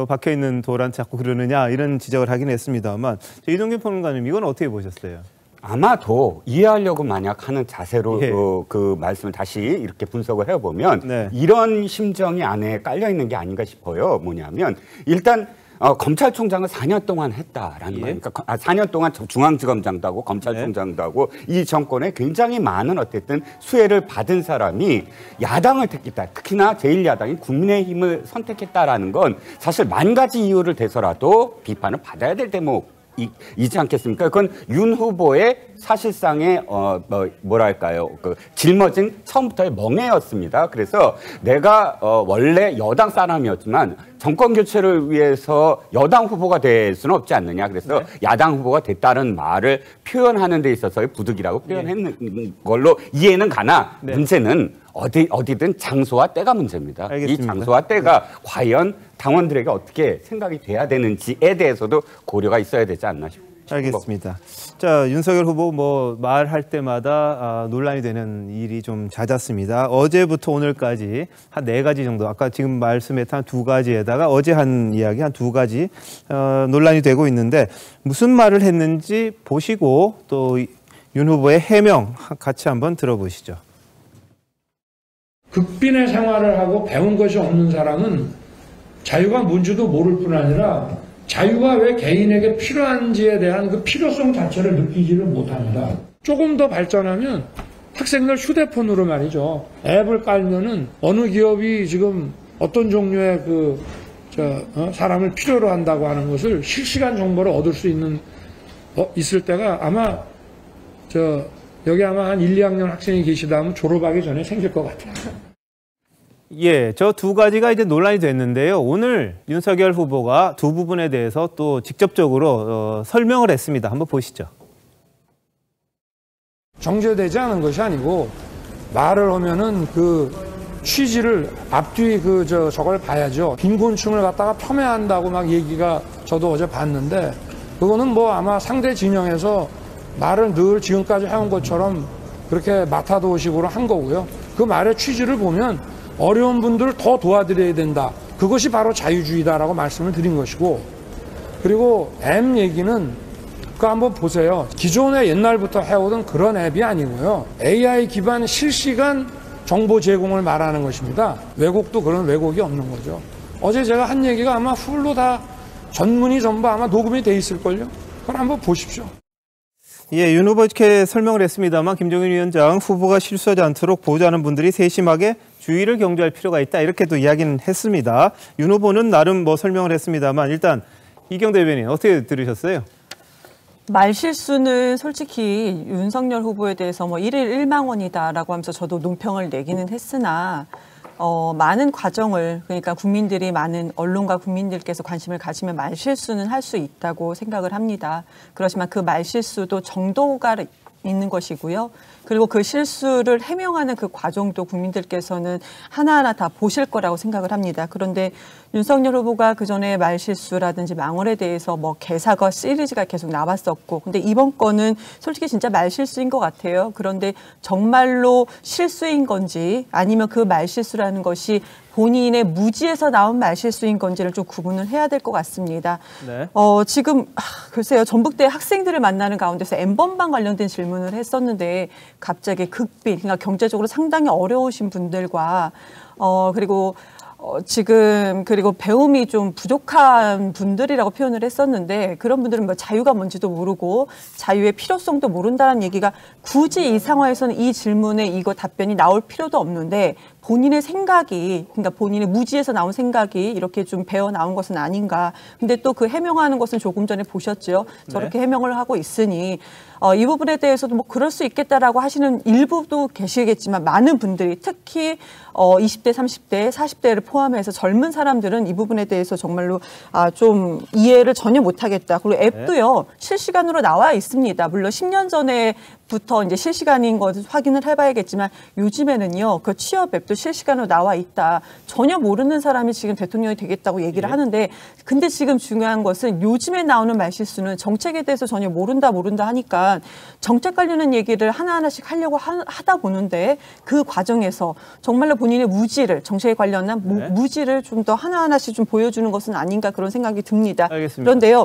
박혀있는 돌한테 자꾸 그러느냐 이런 지적을 하긴 했습니다만 이동균 평론가님 이건 어떻게 보셨어요? 아마도 이해하려고 만약 하는 자세로 그 말씀을 다시 이렇게 분석을 해보면 이런 심정이 안에 깔려 있는 게 아닌가 싶어요. 뭐냐면 일단 검찰총장을 4년 동안 했다라는 거예요. 그러니까 4년 동안 중앙지검장도 하고 검찰총장도 하고 이 정권에 굉장히 많은 어쨌든 수혜를 받은 사람이 야당을 택했다. 특히나 제1야당인 국민의힘을 선택했다라는 건 사실 만 가지 이유를 대서라도 비판을 받아야 될 대목. 이지 않겠습니까? 그건 윤 후보의 사실상의 뭐랄까요? 그 짊어진 처음부터의 멍해였습니다. 그래서 내가 원래 여당 사람이었지만 정권 교체를 위해서 여당 후보가 될 수는 없지 않느냐. 그래서 야당 후보가 됐다는 말을 표현하는 데 있어서의 부득이라고 표현했는 걸로 이해는 가나 문제는 어디든 장소와 때가 문제입니다. 알겠습니다. 이 장소와 때가 과연 당원들에게 어떻게 생각이 돼야 되는지에 대해서도 고려가 있어야 되지 않나 싶습니다. 알겠습니다. 자, 윤석열 후보 뭐 말할 때마다 논란이 되는 일이 좀 잦았습니다. 어제부터 오늘까지 한 4가지 정도, 아까 지금 말씀했던 2가지에다가 어제 한 이야기 한 2가지 논란이 되고 있는데 무슨 말을 했는지 보시고 또 윤 후보의 해명 같이 한번 들어보시죠. 극빈의 생활을 하고 배운 것이 없는 사람은 자유가 뭔지도 모를 뿐 아니라 자유가 왜 개인에게 필요한지에 대한 그 필요성 자체를 느끼지를 못합니다. 조금 더 발전하면 학생들 휴대폰으로 말이죠. 앱을 깔면은 어느 기업이 지금 어떤 종류의 사람을 필요로 한다고 하는 것을 실시간 정보를 얻을 수 있을 때가 아마 여기 아마 한 1, 2학년 학생이 계시다 하면 졸업하기 전에 생길 것 같아요. 예, 저 2가지가 이제 논란이 됐는데요. 오늘 윤석열 후보가 2 부분에 대해서 또 직접적으로 설명을 했습니다. 한번 보시죠. 정제되지 않은 것이 아니고 말을 하면은 그 취지를 앞뒤 저걸 봐야죠. 빈곤층을 갖다가 폄훼한다고 막 얘기가 저도 어제 봤는데 그거는 뭐 아마 상대 진영에서 말을 늘 지금까지 해온 것처럼 그렇게 마타도식으로 한 거고요. 그 말의 취지를 보면 어려운 분들을 더 도와드려야 된다. 그것이 바로 자유주의다라고 말씀을 드린 것이고, 그리고 앱 얘기는 그거 한번 보세요. 기존에 옛날부터 해오던 그런 앱이 아니고요. AI 기반 실시간 정보 제공을 말하는 것입니다. 왜곡도 그런 왜곡이 없는 거죠. 어제 제가 한 얘기가 아마 풀로 다 전문이 전부 아마 녹음이 돼 있을걸요. 그걸 한번 보십시오. 예, 윤 후보 이렇게 설명을 했습니다만 김종인 위원장 후보가 실수하지 않도록 보호자는 분들이 세심하게 주의를 경주할 필요가 있다 이렇게도 이야기는 했습니다. 윤 후보는 나름 뭐 설명을 했습니다만 일단 이경대 의원님 어떻게 들으셨어요? 말실수는 솔직히 윤석열 후보에 대해서 뭐 1일 1망원이다라고 하면서 저도 논평을 내기는 했으나 많은 과정을, 그러니까 국민들이, 많은 언론과 국민들께서 관심을 가지면 말실수는 할 수 있다고 생각을 합니다. 그렇지만 그 말실수도 정도가 있는 것이고요. 그리고 그 실수를 해명하는 그 과정도 국민들께서는 하나하나 다 보실 거라고 생각을 합니다. 그런데 윤석열 후보가 그전에 말실수라든지 망언에 대해서 뭐 개사과 시리즈가 계속 나왔었고, 근데 이번 건은 솔직히 진짜 말실수인 것 같아요. 그런데 정말로 실수인 건지 아니면 그 말실수라는 것이 본인의 무지에서 나온 말실수인 건지를 좀 구분을 해야 될 것 같습니다. 네. 지금 글쎄요, 전북대 학생들을 만나는 가운데서 N번방 관련된 질문을 했었는데 갑자기 극빈, 그러니까 경제적으로 상당히 어려우신 분들과 그리고 그리고 배움이 좀 부족한 분들이라고 표현을 했었는데, 그런 분들은 뭐 자유가 뭔지도 모르고 자유의 필요성도 모른다는 얘기가 굳이 이 상황에서는 이 질문에 이거 답변이 나올 필요도 없는데, 본인의 생각이, 그러니까 본인의 무지에서 나온 생각이 이렇게 좀 배어 나온 것은 아닌가. 근데 또 그 해명하는 것은 조금 전에 보셨죠. 저렇게 해명을 하고 있으니 이 부분에 대해서도 뭐 그럴 수 있겠다라고 하시는 일부도 계시겠지만, 많은 분들이 특히 20대, 30대, 40대를 포함해서 젊은 사람들은 이 부분에 대해서 정말로 좀 이해를 전혀 못하겠다. 그리고 앱도요, 실시간으로 나와 있습니다. 물론 10년 전에부터 이제 실시간인 것을 확인을 해봐야겠지만, 요즘에는요, 그 취업 앱도 실시간으로 나와 있다. 전혀 모르는 사람이 지금 대통령이 되겠다고 얘기를 하는데, 근데 지금 중요한 것은 요즘에 나오는 말실수는 정책에 대해서 전혀 모른다 하니까 정책 관련된 얘기를 하나하나씩 하려고 하다 보는데, 그 과정에서 정말로 본인의 무지를, 정책에 관련한 무지를 좀 더 하나하나씩 좀 보여주는 것은 아닌가, 그런 생각이 듭니다. 알겠습니다. 그런데요,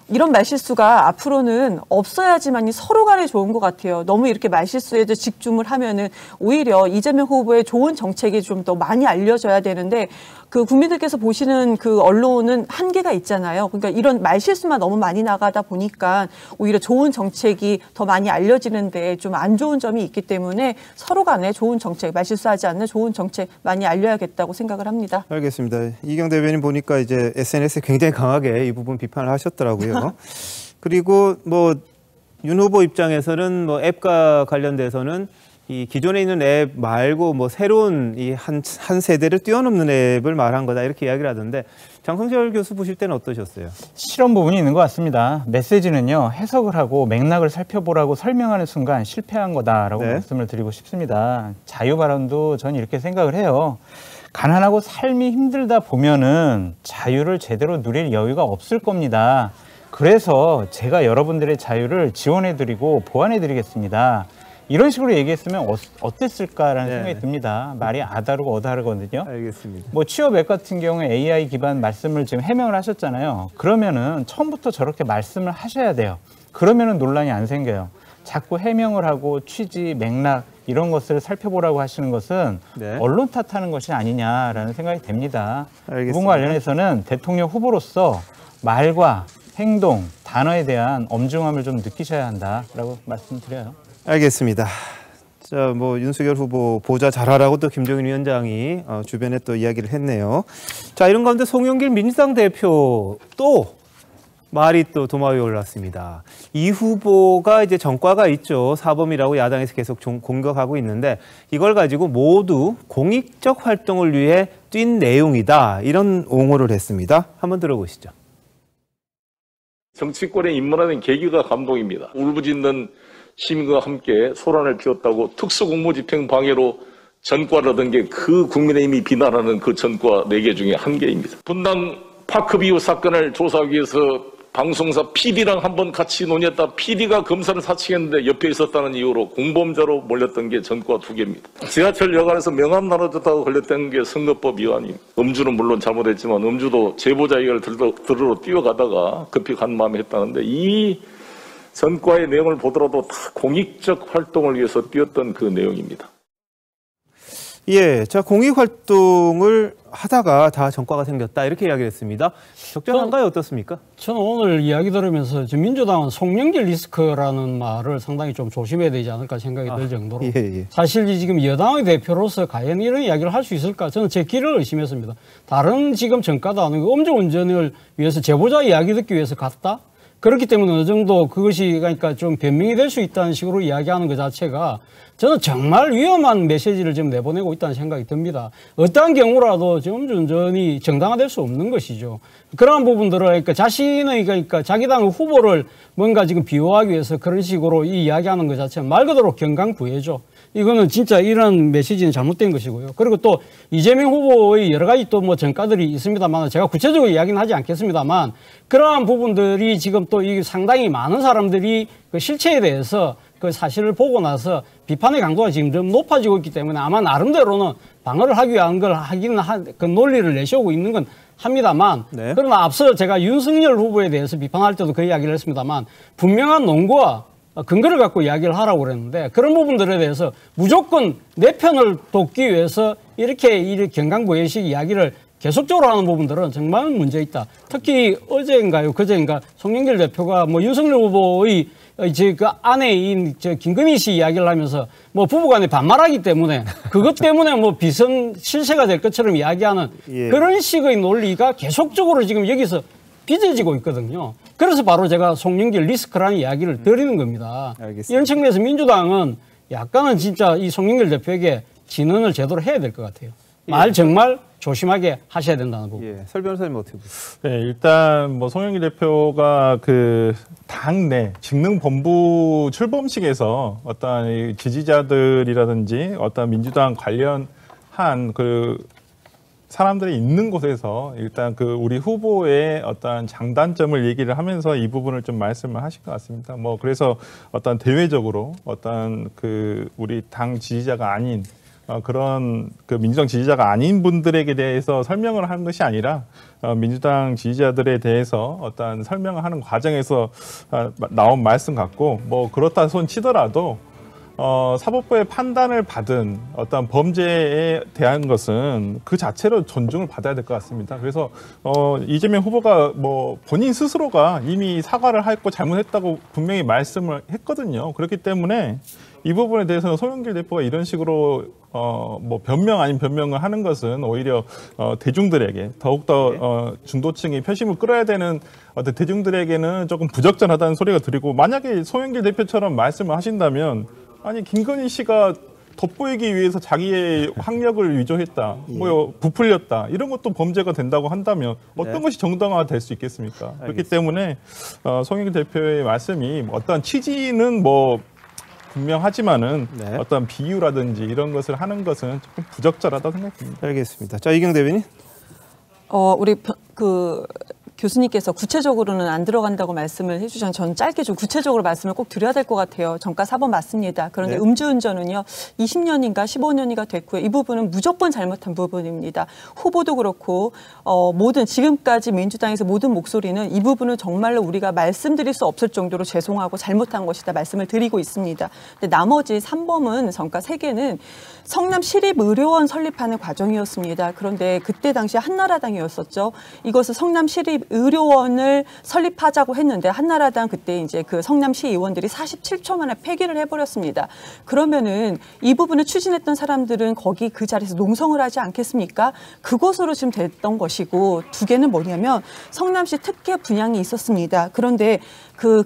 이런 말실수가 앞으로는 없어야지만이 서로 간에 좋은 것 같아요. 너무 이렇게 말실수에 집중을 하면은 오히려 이재명 후보의 좋은 정책이 좀 더 많이 알려져야 되는데, 그 국민들께서 보시는 그 언론은 한계가 있잖아요. 그러니까 이런 말실수만 너무 많이 나가다 보니까 오히려 좋은 정책이 더 많이 알려지는데 좀 안 좋은 점이 있기 때문에 서로 간에 좋은 정책, 말실수하지 않는 좋은 정책 많이 알려야겠다고 생각을 합니다. 알겠습니다. 이경대 의원님 보니까 이제 SNS에 굉장히 강하게 이 부분 비판을 하셨더라고요. 그리고 뭐 윤 후보 입장에서는 뭐 앱과 관련돼서는 이 기존에 있는 앱 말고 뭐 새로운 이 한 세대를 뛰어넘는 앱을 말한 거다 이렇게 이야기를 하던데, 장성철 교수 보실 때는 어떠셨어요? 실험 부분이 있는 것 같습니다. 메시지는요, 해석을 하고 맥락을 살펴보라고 설명하는 순간 실패한 거다라고 말씀을 드리고 싶습니다. 자유 발언도 저는 이렇게 생각을 해요. 가난하고 삶이 힘들다 보면은 자유를 제대로 누릴 여유가 없을 겁니다. 그래서 제가 여러분들의 자유를 지원해드리고 보완해드리겠습니다. 이런 식으로 얘기했으면 어땠을까라는 생각이 듭니다. 말이 아다르고 어다르거든요. 알겠습니다. 뭐 취업 앱 같은 경우에 AI 기반 말씀을 지금 해명을 하셨잖아요. 그러면은 처음부터 저렇게 말씀을 하셔야 돼요. 그러면은 논란이 안 생겨요. 자꾸 해명을 하고 취지, 맥락 이런 것을 살펴보라고 하시는 것은 언론 탓하는 것이 아니냐라는 생각이 됩니다. 알겠습니다. 그 부분과 관련해서는 대통령 후보로서 말과 행동, 단어에 대한 엄중함을 좀 느끼셔야 한다라고 말씀드려요. 알겠습니다. 자, 뭐 윤석열 후보 보좌 잘하라고 또 김종인 위원장이 주변에 또 이야기를 했네요. 자, 이런 가운데 송영길 민주당 대표 또 말이 또 도마 위에 올랐습니다. 이 후보가 이제 전과가 있죠. 사범이라고 야당에서 계속 공격하고 있는데, 이걸 가지고 모두 공익적 활동을 위해 뛴 내용이다, 이런 옹호를 했습니다. 한번 들어보시죠. 정치권에 입문하는 계기가 감동입니다. 울부짖는 시민과 함께 소란을 피웠다고 특수공무집행 방해로 전과를 얻은 게 그 국민의힘이 비난하는 그 전과 4개 중에 한 개입니다. 분당 파크비유 사건을 조사하기 위해서 방송사 PD랑 한번 같이 논의했다. PD가 검사를 사칭했는데 옆에 있었다는 이유로 공범자로 몰렸던 게 전과 2개입니다. 지하철역 안에서 명함 나눠줬다고 걸렸던 게 선거법 위반입니다. 음주는 물론 잘못했지만 음주도 제보자 얘기를 들으러 뛰어가다가 급히 간 마음에 했다는데 이 전과의 내용을 보더라도 다 공익적 활동을 위해서 뛰었던 그 내용입니다. 예, 자 공익 활동을 하다가 다 전과가 생겼다 이렇게 이야기를 했습니다. 적절한가요? 어떻습니까? 저는 오늘 이야기 들으면서 민주당은 송영길 리스크라는 말을 상당히 좀 조심해야 되지 않을까 생각이 들 정도로 사실 지금 여당의 대표로서 과연 이런 이야기를 할 수 있을까 저는 제 길을 의심했습니다. 다른 지금 전과도 아니고 음주운전을 위해서 제보자 이야기 듣기 위해서 갔다? 그렇기 때문에 어느 정도 그것이 그러니까 좀 변명이 될 수 있다는 식으로 이야기하는 것 자체가 저는 정말 위험한 메시지를 지금 내보내고 있다는 생각이 듭니다. 어떠한 경우라도 지금 음주운전이 정당화될 수 없는 것이죠. 그러한 부분들을 그러니까 자신의 그러니까 자기 당 후보를 뭔가 지금 비호하기 위해서 그런 식으로 이 이야기하는 것 자체는 말 그대로 경강부회죠. 이거는 진짜 이런 메시지는 잘못된 것이고요. 그리고 또 이재명 후보의 여러 가지 또 뭐 전과들이 있습니다만 제가 구체적으로 이야기는 하지 않겠습니다만 그러한 부분들이 지금 또 이 상당히 많은 사람들이 그 실체에 대해서 그 사실을 보고 나서 비판의 강도가 지금 좀 높아지고 있기 때문에 아마 나름대로는 방어를 하기 위한 걸 하기는 그 논리를 내세우고 있는 건 합니다만 그러나 앞서 제가 윤석열 후보에 대해서 비판할 때도 그 이야기를 했습니다만 분명한 논거와 근거를 갖고 이야기를 하라고 그랬는데 그런 부분들에 대해서 무조건 내 편을 돕기 위해서 이렇게 경강부회식 이야기를 계속적으로 하는 부분들은 정말 문제 있다. 특히 어제인가요, 그제인가 송영길 대표가 뭐 윤석열 후보의 이제 그 아내인 김건희 씨 이야기를 하면서 뭐 부부간에 반말하기 때문에 그것 때문에 뭐 비선 실세가 될 것처럼 이야기하는 그런 식의 논리가 계속적으로 지금 여기서 빚어지고 있거든요. 그래서 바로 제가 송영길 리스크라는 이야기를 드리는 겁니다. 알겠습니다. 이런 측면에서 민주당은 약간은 진짜 이 송영길 대표에게 진언을 제대로 해야 될 것 같아요. 말 정말 조심하게 하셔야 된다는 부분. 설 변호사님 어떻게 보세요? 네, 일단 뭐 송영길 대표가 그 당내 직능본부 출범식에서 어떤 지지자들이라든지 어떤 민주당 관련한 그 사람들이 있는 곳에서 일단 그 우리 후보의 어떤 장단점을 얘기를 하면서 이 부분을 좀 말씀을 하실 것 같습니다. 뭐 그래서 어떤 대외적으로 어떤 그 우리 당 지지자가 아닌 그런 그 민주당 지지자가 아닌 분들에게 대해서 설명을 하는 것이 아니라 민주당 지지자들에 대해서 어떤 설명을 하는 과정에서 나온 말씀 같고 뭐 그렇다 손 치더라도 사법부의 판단을 받은 어떤 범죄에 대한 것은 그 자체로 존중을 받아야 될 것 같습니다. 그래서 이재명 후보가 뭐 본인 스스로가 이미 사과를 했고 잘못했다고 분명히 말씀을 했거든요. 그렇기 때문에 이 부분에 대해서는 송영길 대표가 이런 식으로 뭐 변명 아닌 변명을 하는 것은 오히려 대중들에게 더욱더 중도층이 표심을 끌어야 되는 어떤 대중들에게는 조금 부적절하다는 소리가 들리고 만약에 송영길 대표처럼 말씀을 하신다면 아니 김건희 씨가 돋보이기 위해서 자기의 학력을 위조했다, 뭐 부풀렸다 이런 것도 범죄가 된다고 한다면 어떤 것이 정당화될 수 있겠습니까? 알겠습니다. 그렇기 때문에 송영길 대표의 말씀이 어떤 취지는 뭐 분명하지만은 어떤 비유라든지 이런 것을 하는 것은 조금 부적절하다고 생각합니다. 알겠습니다. 자, 이경 대변인. 우리 교수님께서 구체적으로는 안 들어간다고 말씀을 해주셨는데 저는 짧게 좀 구체적으로 말씀을 꼭 드려야 될 것 같아요. 전과 4번 맞습니다. 그런데 음주운전은요 20년인가 15년이가 됐고요. 이 부분은 무조건 잘못한 부분입니다. 후보도 그렇고 모든 지금까지 민주당에서 모든 목소리는 이 부분은 정말로 우리가 말씀드릴 수 없을 정도로 죄송하고 잘못한 것이다 말씀을 드리고 있습니다. 근데 나머지 3범은 전과 3개는 성남 시립의료원 설립하는 과정이었습니다. 그런데 그때 당시 한나라당이었었죠. 이것을 성남 시립의료원을 설립하자고 했는데 한나라당 그때 이제 그 성남시 의원들이 47초 만에 폐기를 해버렸습니다. 그러면은 이 부분을 추진했던 사람들은 거기 그 자리에서 농성을 하지 않겠습니까? 그것으로 지금 됐던 것이고 두 개는 뭐냐면 성남시 특혜 분양이 있었습니다. 그런데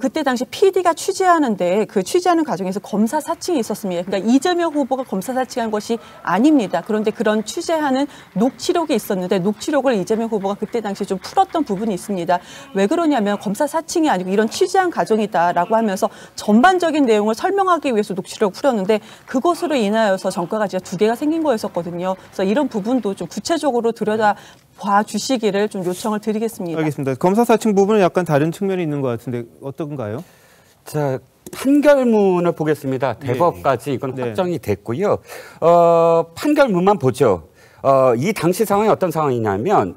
그때 당시 PD가 취재하는데 그 취재하는 과정에서 검사 사칭이 있었습니다. 그러니까 이재명 후보가 검사 사칭한 것이 아닙니다. 그런데 그런 취재하는 녹취록이 있었는데 녹취록을 이재명 후보가 그때 당시 좀 풀었던 부분이 있습니다. 왜 그러냐면 검사 사칭이 아니고 이런 취재한 과정이다라고 하면서 전반적인 내용을 설명하기 위해서 녹취록을 풀었는데 그것으로 인하여서 전과가 진짜 2개가 생긴 거였었거든요. 그래서 이런 부분도 좀 구체적으로 들여다 봐주시기를 좀 요청을 드리겠습니다. 알겠습니다. 검사 사칭 부분은 약간 다른 측면이 있는 것 같은데 어떤가요? 자, 판결문을 보겠습니다. 대법까지 이건 확정이 됐고요. 판결문만 보죠. 이 당시 상황이 어떤 상황이냐면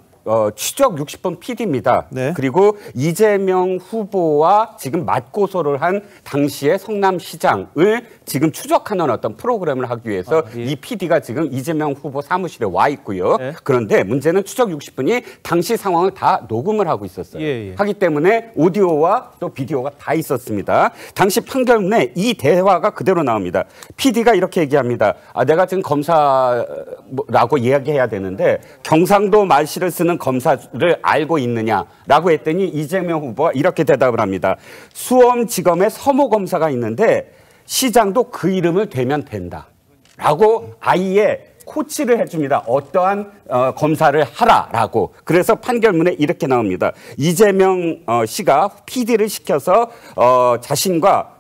추적 60분 PD입니다. 그리고 이재명 후보와 지금 맞고소를 한 당시의 성남시장을 지금 추적하는 어떤 프로그램을 하기 위해서 이 PD가 지금 이재명 후보 사무실에 와 있고요. 그런데 문제는 추적 60분이 당시 상황을 다 녹음을 하고 있었어요. 하기 때문에 오디오와 또 비디오가 다 있었습니다. 당시 판결문에 이 대화가 그대로 나옵니다. PD가 이렇게 얘기합니다. 내가 지금 검사라고 이야기해야 되는데 경상도 말씨를 쓰는 검사를 알고 있느냐라고 했더니 이재명 후보가 이렇게 대답을 합니다. 수원지검에 서모 검사가 있는데 시장도 그 이름을 대면 된다. 라고 아예 코치를 해줍니다. 어떠한 검사를 하라라고. 그래서 판결문에 이렇게 나옵니다. 이재명 씨가 PD를 시켜서 자신과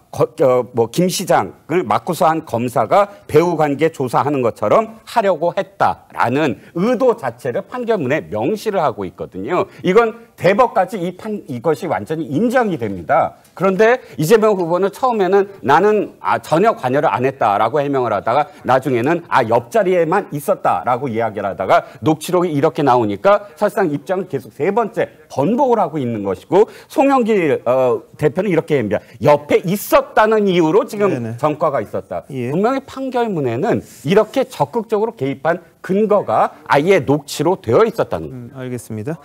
김 시장을 맞고서한 검사가 배후 관계 조사하는 것처럼 하려고 했다라는 의도 자체를 판결문에 명시를 하고 있거든요. 이건 대법까지 이것이 완전히 인정이 됩니다. 그런데 이재명 후보는 처음에는 나는 전혀 관여를 안 했다라고 해명을 하다가 나중에는 옆자리에만 있었다라고 이야기를 하다가 녹취록이 이렇게 나오니까 사실상 입장을 계속 세 번째 번복을 하고 있는 것이고 송영길 대표는 이렇게 합니다. 옆에 있었다는 이유로 지금 전과가 있었다. 분명히 판결문에는 이렇게 적극적으로 개입한 근거가 아예 녹취로 되어 있었다는 거예요. 알겠습니다.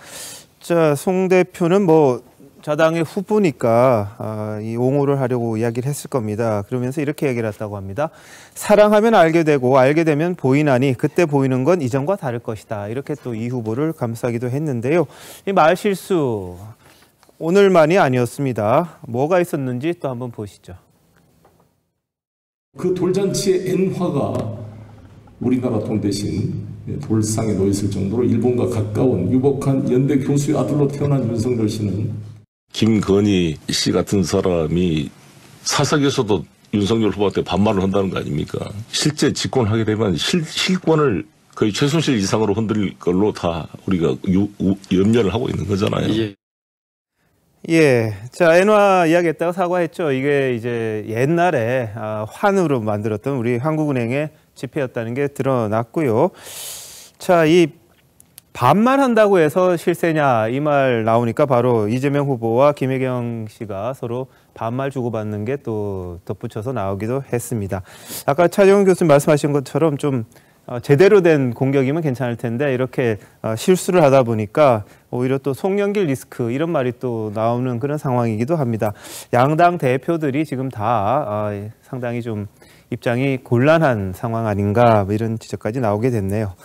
자, 송 대표는 뭐 자당의 후보니까 이 옹호를 하려고 이야기를 했을 겁니다. 그러면서 이렇게 얘기를 했다고 합니다. 사랑하면 알게 되고 알게 되면 보이나니 그때 보이는 건 이전과 다를 것이다. 이렇게 또 이 후보를 감싸기도 했는데요. 이 말실수 오늘만이 아니었습니다. 뭐가 있었는지 또 한번 보시죠. 그 돌잔치의 엔화가 우리나라 돈 대신 돌상에 놓였을 정도로 일본과 가까운 유복한 연대 교수의 아들로 태어난 윤석열 씨는 김건희 씨 같은 사람이 사석에서도 윤석열 후보한테 반말을 한다는 거 아닙니까? 실제 집권하게 되면 실권을 거의 최순실 이상으로 흔들 걸로 다 우리가 염려를 하고 있는 거잖아요. 예, 자, 엔화 이야기했다가 사과했죠. 이게 이제 옛날에 환으로 만들었던 우리 한국은행의 지폐였다는 게 드러났고요. 자, 이 반말한다고 해서 실세냐 이 말 나오니까 바로 이재명 후보와 김혜경 씨가 서로 반말 주고받는 게 또 덧붙여서 나오기도 했습니다. 아까 차정훈 교수님 말씀하신 것처럼 좀 제대로 된 공격이면 괜찮을 텐데 이렇게 실수를 하다 보니까 오히려 또 송영길 리스크 이런 말이 또 나오는 그런 상황이기도 합니다. 양당 대표들이 지금 다 상당히 좀 입장이 곤란한 상황 아닌가 이런 지적까지 나오게 됐네요.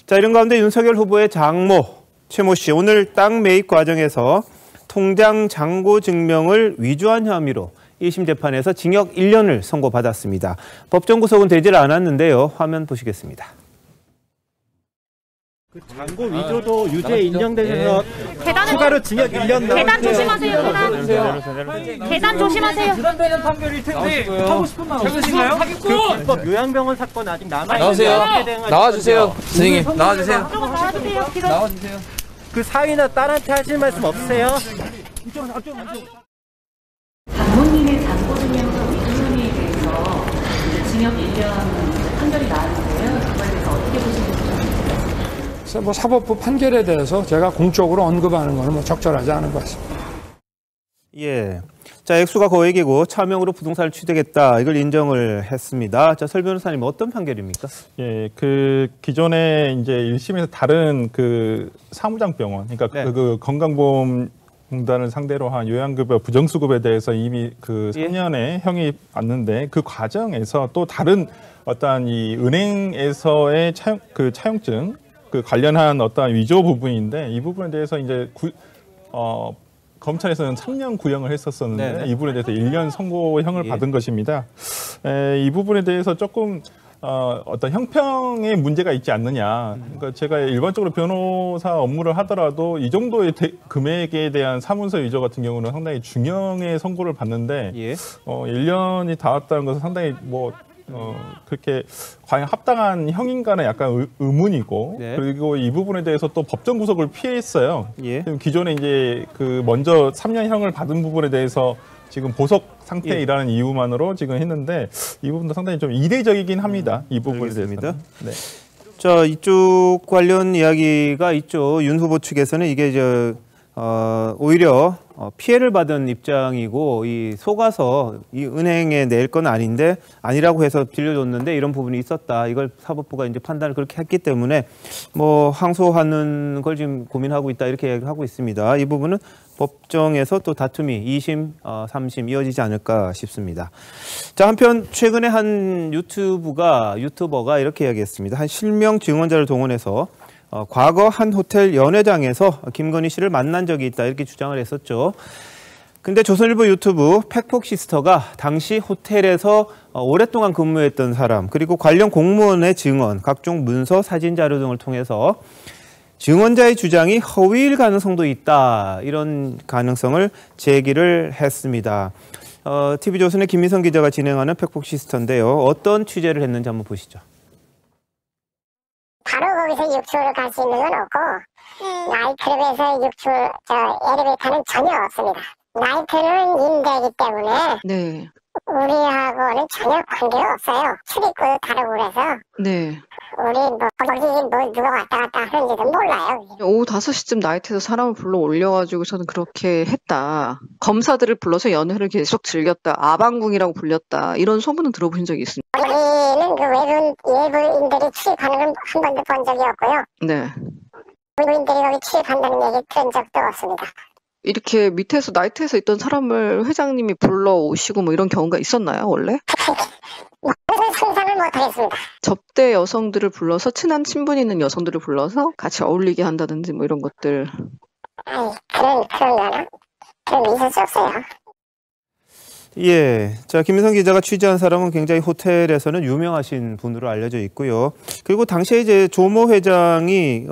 자, 이런 가운데 윤석열 후보의 장모 최모 씨 오늘 땅 매입 과정에서 통장 잔고 증명을 위조한 혐의로 1심 재판에서 징역 1년을 선고받았습니다. 법정 구속은 되질 않았는데요. 화면 보시겠습니다. 그 잔고 위조도 유죄 인정되셔서 추가로 징역 1년 계단 조심하세요. 계단 조심하세요. 부담되는 판결일 텐데 하고 싶은 말 없으신가요? 그 불법 요양병원 사건 아직 남아 나오세요. 나와주세요. 선생님 나와주세요. 나와주세요. 그 사위나 딸한테 하실 말씀 없으세요? 장모님의 잔고 증명서 위조혐의에 대해서 징역 1년 판결이 나왔는데요. 그거에 대해서 어떻게 보시는지 좀. 뭐 사법부 판결에 대해서 제가 공적으로 언급하는 것은 뭐 적절하지 않은 것 같습니다. 예. 자, 액수가 거액이고 차명으로 부동산을 취득했다. 이걸 인정을 했습니다. 자, 설 변호사님 어떤 판결입니까? 예, 그 기존에 이제 1심에서 다른 그 사무장병원, 그러니까 그 건강보험공단을 상대로 한 요양급여 부정수급에 대해서 이미 그 3년의 형이 왔는데 그 과정에서 또 다른 어떠한 이 은행에서의 차용증 그 관련한 어떤 위조 부분인데 이 부분에 대해서 이제 검찰에서는 3년 구형을 했었었는데 이 부분에 대해서 1년 선고형을 받은 것입니다. 이 부분에 대해서 조금 어떤 형평에 문제가 있지 않느냐. 그러니까 제가 일반적으로 변호사 업무를 하더라도 이 정도의 금액에 대한 사문서 위조 같은 경우는 상당히 중형의 선고를 받는데 1년이 닿았다는 것은 상당히 뭐 그렇게 과연 합당한 형인가는 약간 의문이고 네. 그리고 이 부분에 대해서 또 법정 구속을 피했어요. 예. 지금 기존에 이제 그 먼저 3년형을 받은 부분에 대해서 지금 보석 상태이라는 이유만으로 지금 했는데 이 부분도 상당히 좀 이례적이긴 합니다. 이 부분에 대해서는. 네. 자, 이쪽 관련 이야기가 있죠. 윤 후보 측에서는 이게 오히려 피해를 받은 입장이고 이 속아서 이 은행에 낼 건 아닌데 아니라고 해서 빌려줬는데 이런 부분이 있었다. 이걸 사법부가 이제 판단을 그렇게 했기 때문에 뭐 항소하는 걸 지금 고민하고 있다 이렇게 얘기를 하고 있습니다. 이 부분은 법정에서 또 다툼이 2심, 3심 이어지지 않을까 싶습니다. 자, 한편 최근에 한 유튜버가 이렇게 이야기했습니다. 한 실명 증언자를 동원해서 과거 한 호텔 연회장에서 김건희 씨를 만난 적이 있다 이렇게 주장을 했었죠. 근데 조선일보 유튜브 팩폭시스터가 당시 호텔에서 오랫동안 근무했던 사람 그리고 관련 공무원의 증언, 각종 문서, 사진 자료 등을 통해서 증언자의 주장이 허위일 가능성도 있다 이런 가능성을 제기를 했습니다. TV조선의 김미성 기자가 진행하는 팩폭시스터인데요. 어떤 취재를 했는지 한번 보시죠. 바로 거기서 육출을 갈 수 있는 건 없고 나이트클럽에서 엘리베이터는 전혀 없습니다. 나이트는 임대이기 때문에 네. 우리하고는 전혀 관계가 없어요. 출입구도 다르고 그래서 네. 우리 거기 누가 왔다 갔다 하는지도 몰라요. 오후 5시쯤 나이트에서 사람을 불러 올려가지고 저는 그렇게 했다. 검사들을 불러서 연회를 계속 즐겼다. 아방궁이라고 불렸다. 이런 소문은 들어보신 적이 있습니다. 우리는 그 외부인들이 출입하는 건 한 번도 본 적이 없고요. 네. 외부인들이 거기 출입한다는 얘기 들은 적도 없습니다. 이렇게 밑에서 나이트에서 있던 사람을 회장님이 불러오시고 뭐 이런 경우가 있었나요, 원래? 상상을 못하겠습니다. 접대 여성들을 불러서 친한 친분 있는 여성들을 불러서 같이 어울리게 한다든지 뭐 이런 것들. 아이, 그런 거나? 그런 게 있을 수 없어요. 예. 자, 김민성 기자가 취재한 사람은 굉장히 호텔에서는 유명하신 분으로 알려져 있고요. 그리고 당시에 이제 조모 회장이,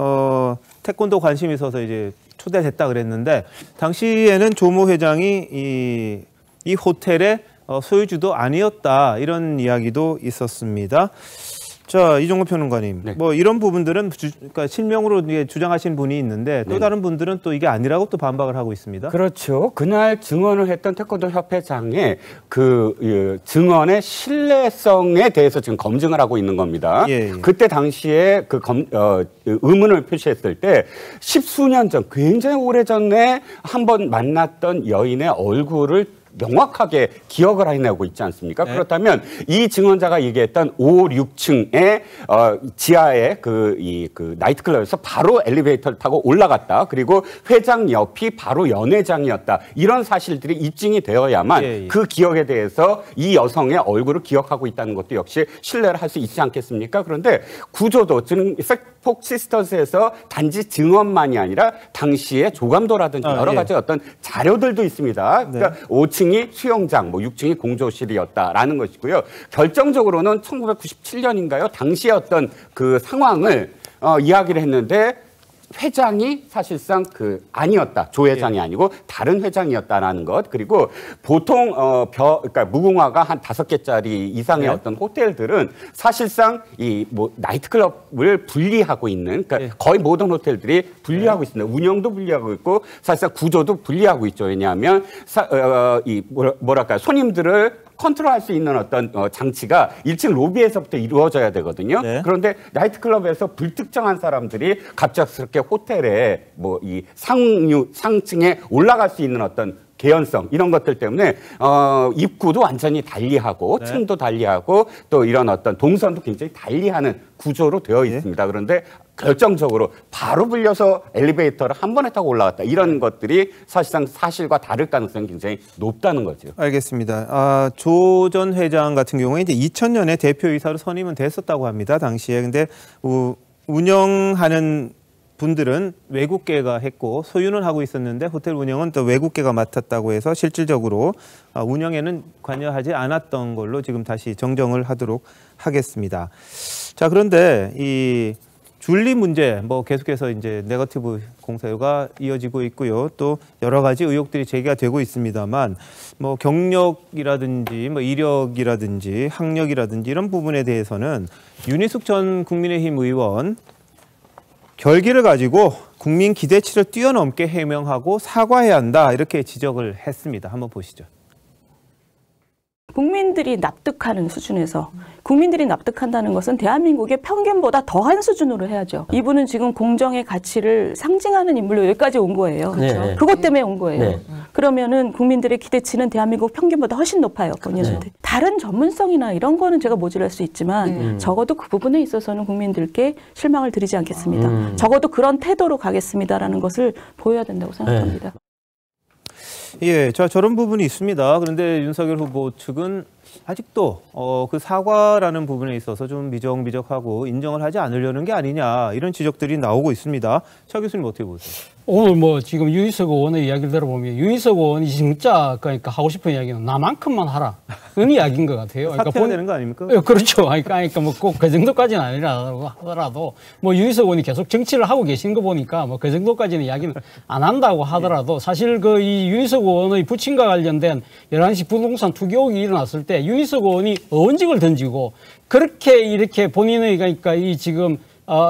태권도 관심이 있어서 이제 초대됐다 그랬는데, 당시에는 조모 회장이 이 호텔의 소유주도 아니었다. 이런 이야기도 있었습니다. 자, 이종호 평론가님, 네. 뭐 이런 부분들은 그러니까 실명으로 주장하신 분이 있는데 또 다른 분들은 또 이게 아니라고 또 반박을 하고 있습니다. 그렇죠. 그날 증언을 했던 태권도 협회장의 그 증언의 신뢰성에 대해서 지금 검증을 하고 있는 겁니다. 예. 그때 당시에 의문을 표시했을 때 십수년 전, 굉장히 오래전에 한번 만났던 여인의 얼굴을 명확하게 기억을 해내고 있지 않습니까? 네. 그렇다면 이 증언자가 얘기했던 5, 6층의 지하의 그 나이트클럽에서 바로 엘리베이터를 타고 올라갔다. 그리고 회장 옆이 바로 연회장이었다. 이런 사실들이 입증이 되어야만 그 기억에 대해서 이 여성의 얼굴을 기억하고 있다는 것도 역시 신뢰를 할 수 있지 않겠습니까? 그런데 구조도 지금 팩폭시스터스에서 단지 증언만이 아니라 당시의 조감도라든지 여러 가지 어떤 자료들도 있습니다. 그러니까 5층이 수영장, 6층이 공조실이었다라는 것이고요. 결정적으로는 1997년인가요? 당시의 어떤 그 상황을 이야기를 했는데 회장이 사실상 아니었다. 조 회장이 아니고 다른 회장이었다라는 것. 그리고 보통 그러니까 무궁화가 한 5개짜리 이상의 어떤 호텔들은 사실상 나이트클럽을 분리하고 있는, 그러니까 거의 모든 호텔들이 분리하고 있습니다. 운영도 분리하고 있고 사실상 구조도 분리하고 있죠. 왜냐하면 손님들을 컨트롤할 수 있는 어떤 장치가 1층 로비에서부터 이루어져야 되거든요. 네. 그런데 나이트클럽에서 불특정한 사람들이 갑작스럽게 호텔에 이 상층에 올라갈 수 있는 어떤 개연성 이런 것들 때문에 입구도 완전히 달리하고 층도 달리하고 또 이런 어떤 동선도 굉장히 달리하는 구조로 되어 있습니다. 그런데 결정적으로 바로 불려서 엘리베이터를 한 번에 타고 올라갔다. 이런 것들이 사실상 사실과 다를 가능성이 굉장히 높다는 거죠. 알겠습니다. 조 전 회장 같은 경우에 이제 2000년에 대표이사로 선임은 됐었다고 합니다. 당시에. 근데 운영하는 분들은 외국계가 했고 소유는 하고 있었는데 호텔 운영은 또 외국계가 맡았다고 해서 실질적으로 운영에는 관여하지 않았던 걸로 지금 다시 정정을 하도록 하겠습니다. 자, 그런데 이 줄리 문제 뭐 계속해서 이제 네거티브 공세가 이어지고 있고요. 또 여러 가지 의혹들이 제기가 되고 있습니다만 뭐 경력이라든지 뭐 이력이라든지 학력이라든지 이런 부분에 대해서는 윤희숙 전 국민의힘 의원 결기를 가지고 국민 기대치를 뛰어넘게 해명하고 사과해야 한다 이렇게 지적을 했습니다. 한번 보시죠. 국민들이 납득하는 수준에서 국민들이 납득한다는 것은 대한민국의 평균보다 더한 수준으로 해야죠. 이분은 지금 공정의 가치를 상징하는 인물로 여기까지 온 거예요. 그렇죠? 네. 그것 때문에 온 거예요. 네. 그러면은 국민들의 기대치는 대한민국 평균보다 훨씬 높아요. 본인한테. 네. 다른 전문성이나 이런 거는 제가 모질할 수 있지만 적어도 그 부분에 있어서는 국민들께 실망을 드리지 않겠습니다. 적어도 그런 태도로 가겠습니다라는 것을 보여야 된다고 생각합니다. 예, 저런 부분이 있습니다. 그런데 윤석열 후보 측은 아직도 그 사과라는 부분에 있어서 좀 미적미적하고 인정을 하지 않으려는 게 아니냐 이런 지적들이 나오고 있습니다. 차 교수님 어떻게 보세요? 오늘 뭐 지금 윤희숙 의원의 이야기를 들어보면 윤희숙 의원이 진짜 그러니까 하고 싶은 이야기는 나만큼만 하라 그런 이야기인 것 같아요. 그러니까 사퇴해야 되는 거 아닙니까? 그렇죠. 그러니까 뭐 꼭 그 정도까지는 아니라고 하더라도 뭐 윤희숙 의원이 계속 정치를 하고 계신 거 보니까 뭐 그 정도까지는 이야기는 안 한다고 하더라도 사실 그 이 윤희숙 의원의 부친과 관련된 11시 부동산 투기 의혹이 일어났을 때 윤희숙 의원이 의원직을 던지고 그렇게 이렇게 본인의 그러니까 이 지금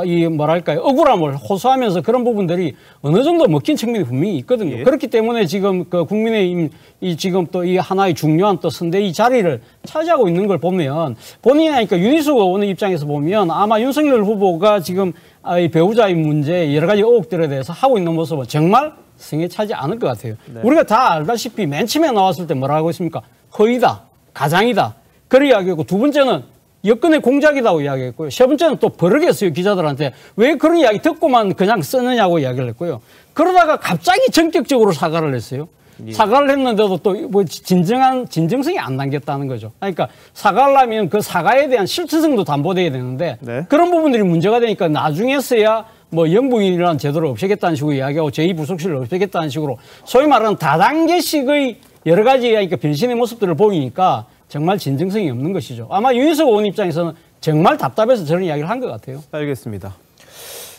이 뭐랄까요 억울함을 호소하면서 그런 부분들이 어느 정도 먹힌 측면이 분명히 있거든요. 예. 그렇기 때문에 지금 그 국민의힘 이 지금 또 이 하나의 중요한 또 선대위 자리를 차지하고 있는 걸 보면 본인이 그러니까 윤희숙 의원의 입장에서 보면 아마 윤석열 후보가 지금 이 배우자의 문제 여러 가지 의혹들에 대해서 하고 있는 모습은 정말 승에 차지 않을 것 같아요. 네. 우리가 다 알다시피 맨 처음에 나왔을 때 뭐라고 했습니까? 허위다, 가장이다. 그런 이야기였고 두 번째는 여권의 공작이라고 이야기했고요. 세 번째는 또 버르겠어요. 기자들한테. 왜 그런 이야기 듣고만 그냥 쓰느냐고 이야기를 했고요. 그러다가 갑자기 전격적으로 사과를 했어요. 예. 사과를 했는데도 또 뭐 진정성이 안 남겼다는 거죠. 그러니까 사과를 하면 그 사과에 대한 실체성도 담보돼야 되는데 네. 그런 부분들이 문제가 되니까 나중에서야 뭐 영부인이라는 제도를 없애겠다는 식으로 이야기하고 제2부속실을 없애겠다는 식으로 소위 말하는 다단계식의 여러 가지 그러니까 변신의 모습들을 보이니까 정말 진정성이 없는 것이죠. 아마 윤희숙 의원 입장에서는 정말 답답해서 저런 이야기를 한 것 같아요. 알겠습니다.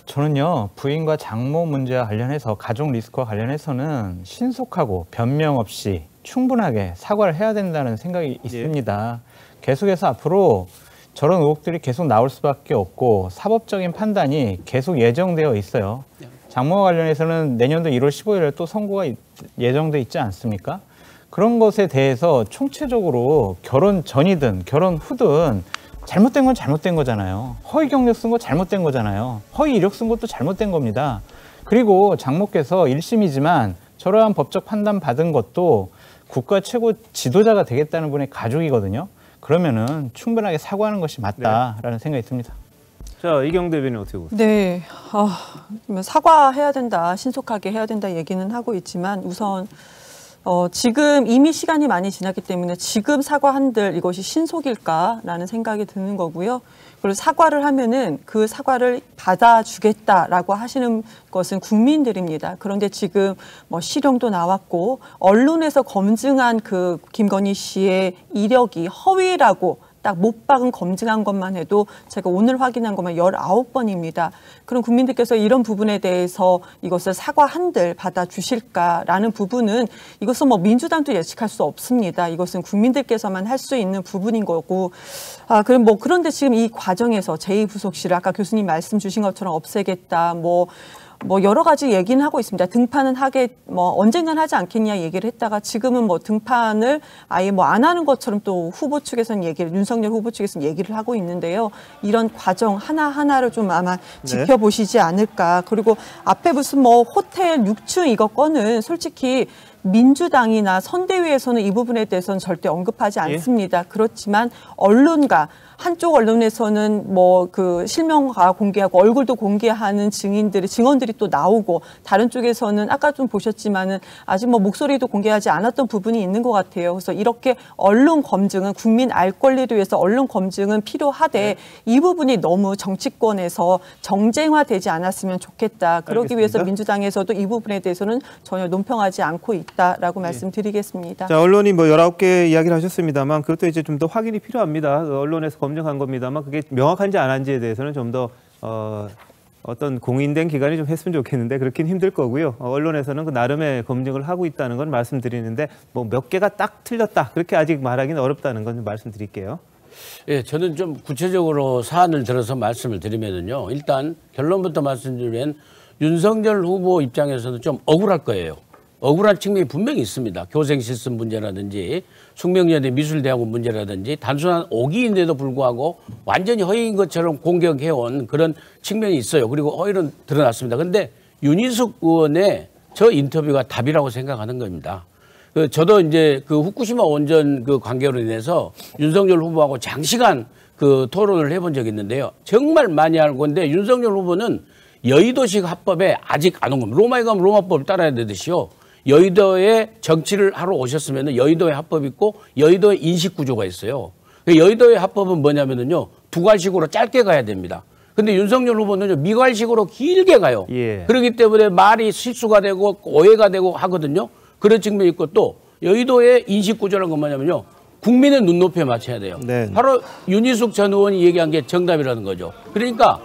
저는요, 부인과 장모 문제와 관련해서 가족 리스크와 관련해서는 신속하고 변명 없이 충분하게 사과를 해야 된다는 생각이 있습니다. 계속해서 앞으로 저런 의혹들이 계속 나올 수밖에 없고 사법적인 판단이 계속 예정되어 있어요. 장모와 관련해서는 내년도 1월 15일에 또 선고가 예정돼 있지 않습니까? 그런 것에 대해서 총체적으로 결혼 전이든 결혼 후든 잘못된 건 잘못된 거잖아요. 허위 경력 쓴 거 잘못된 거잖아요. 허위 이력 쓴 것도 잘못된 겁니다. 그리고 장모께서 1심이지만 저러한 법적 판단 받은 것도 국가 최고 지도자가 되겠다는 분의 가족이거든요. 그러면은 충분하게 사과하는 것이 맞다라는 생각이 듭니다. 자, 이경 대변인 어떻게 보세요? 네, 사과해야 된다, 신속하게 해야 된다 얘기는 하고 있지만 우선 지금 이미 시간이 많이 지났기 때문에 지금 사과한들 이것이 신속일까라는 생각이 드는 거고요. 그리고 사과를 하면은 그 사과를 받아주겠다라고 하시는 것은 국민들입니다. 그런데 지금 뭐 실형도 나왔고 언론에서 검증한 그 김건희 씨의 이력이 허위라고 딱 못 박은 검증한 것만 해도 제가 오늘 확인한 것만 19번입니다. 그럼 국민들께서 이런 부분에 대해서 이것을 사과한들 받아주실까라는 부분은 이것은 뭐 민주당도 예측할 수 없습니다. 이것은 국민들께서만 할 수 있는 부분인 거고 그럼 뭐 그런데 지금 이 과정에서 제2부속실을 아까 교수님 말씀 주신 것처럼 없애겠다 뭐 여러 가지 얘기는 하고 있습니다. 등판은 언젠간 하지 않겠냐 얘기를 했다가 지금은 뭐 등판을 아예 뭐 안 하는 것처럼 또 후보 측에서는 윤석열 후보 측에서는 얘기를 하고 있는데요. 이런 과정 하나하나를 좀 아마 지켜보시지 않을까. 그리고 앞에 무슨 뭐 호텔 6층 이거 거는 솔직히 민주당이나 선대위에서는 이 부분에 대해서는 절대 언급하지 않습니다. 그렇지만 언론과 한쪽 언론에서는 뭐 그 실명가 공개하고 얼굴도 공개하는 증언들이 또 나오고 다른 쪽에서는 아까 좀 보셨지만은 아직 뭐 목소리도 공개하지 않았던 부분이 있는 것 같아요. 그래서 이렇게 언론 검증은 국민 알 권리를 위해서 언론 검증은 필요하되 이 부분이 너무 정치권에서 정쟁화되지 않았으면 좋겠다. 그러기 위해서 민주당에서도 이 부분에 대해서는 전혀 논평하지 않고 있다라고 말씀드리겠습니다. 자, 언론이 뭐 19개 이야기를 하셨습니다만 그것도 이제 좀 더 확인이 필요합니다. 언론에서 검증한 겁니다만 그게 명확한지 안 한지에 대해서는 좀 더 어떤 공인된 기관이 좀 했으면 좋겠는데 그렇긴 힘들 거고요. 언론에서는 그 나름의 검증을 하고 있다는 건 말씀드리는데 뭐 몇 개가 딱 틀렸다 그렇게 아직 말하기는 어렵다는 건 좀 말씀드릴게요. 예, 저는 좀 구체적으로 사안을 들어서 말씀을 드리면은요. 일단 결론부터 말씀드리면 윤석열 후보 입장에서는 좀 억울할 거예요. 억울한 측면이 분명히 있습니다. 교생 실습 문제라든지 숙명여대 미술대학원 문제라든지 단순한 오기인데도 불구하고 완전히 허위인 것처럼 공격해온 그런 측면이 있어요. 그리고 허위는 드러났습니다. 그런데 윤희숙 의원의 저 인터뷰가 답이라고 생각하는 겁니다. 저도 이제 그 후쿠시마 원전 그 관계로 인해서 윤석열 후보하고 장시간 그 토론을 해본 적이 있는데요. 정말 많이 알고 있는데 윤석열 후보는 여의도식 합법에 아직 안 온 겁니다. 로마에 가면 로마법을 따라야 되듯이요. 여의도에 정치를 하러 오셨으면 여의도에 합법이 있고 여의도에 인식구조가 있어요. 여의도의 합법은 뭐냐면요. 두괄식으로 짧게 가야 됩니다. 근데 윤석열 후보는 미괄식으로 길게 가요. 예. 그렇기 때문에 말이 실수가 되고 오해가 되고 하거든요. 그런 측면이 있고 또 여의도의 인식구조라는 건 뭐냐면요. 국민의 눈높이에 맞춰야 돼요. 네. 바로 윤희숙 전 의원이 얘기한 게 정답이라는 거죠. 그러니까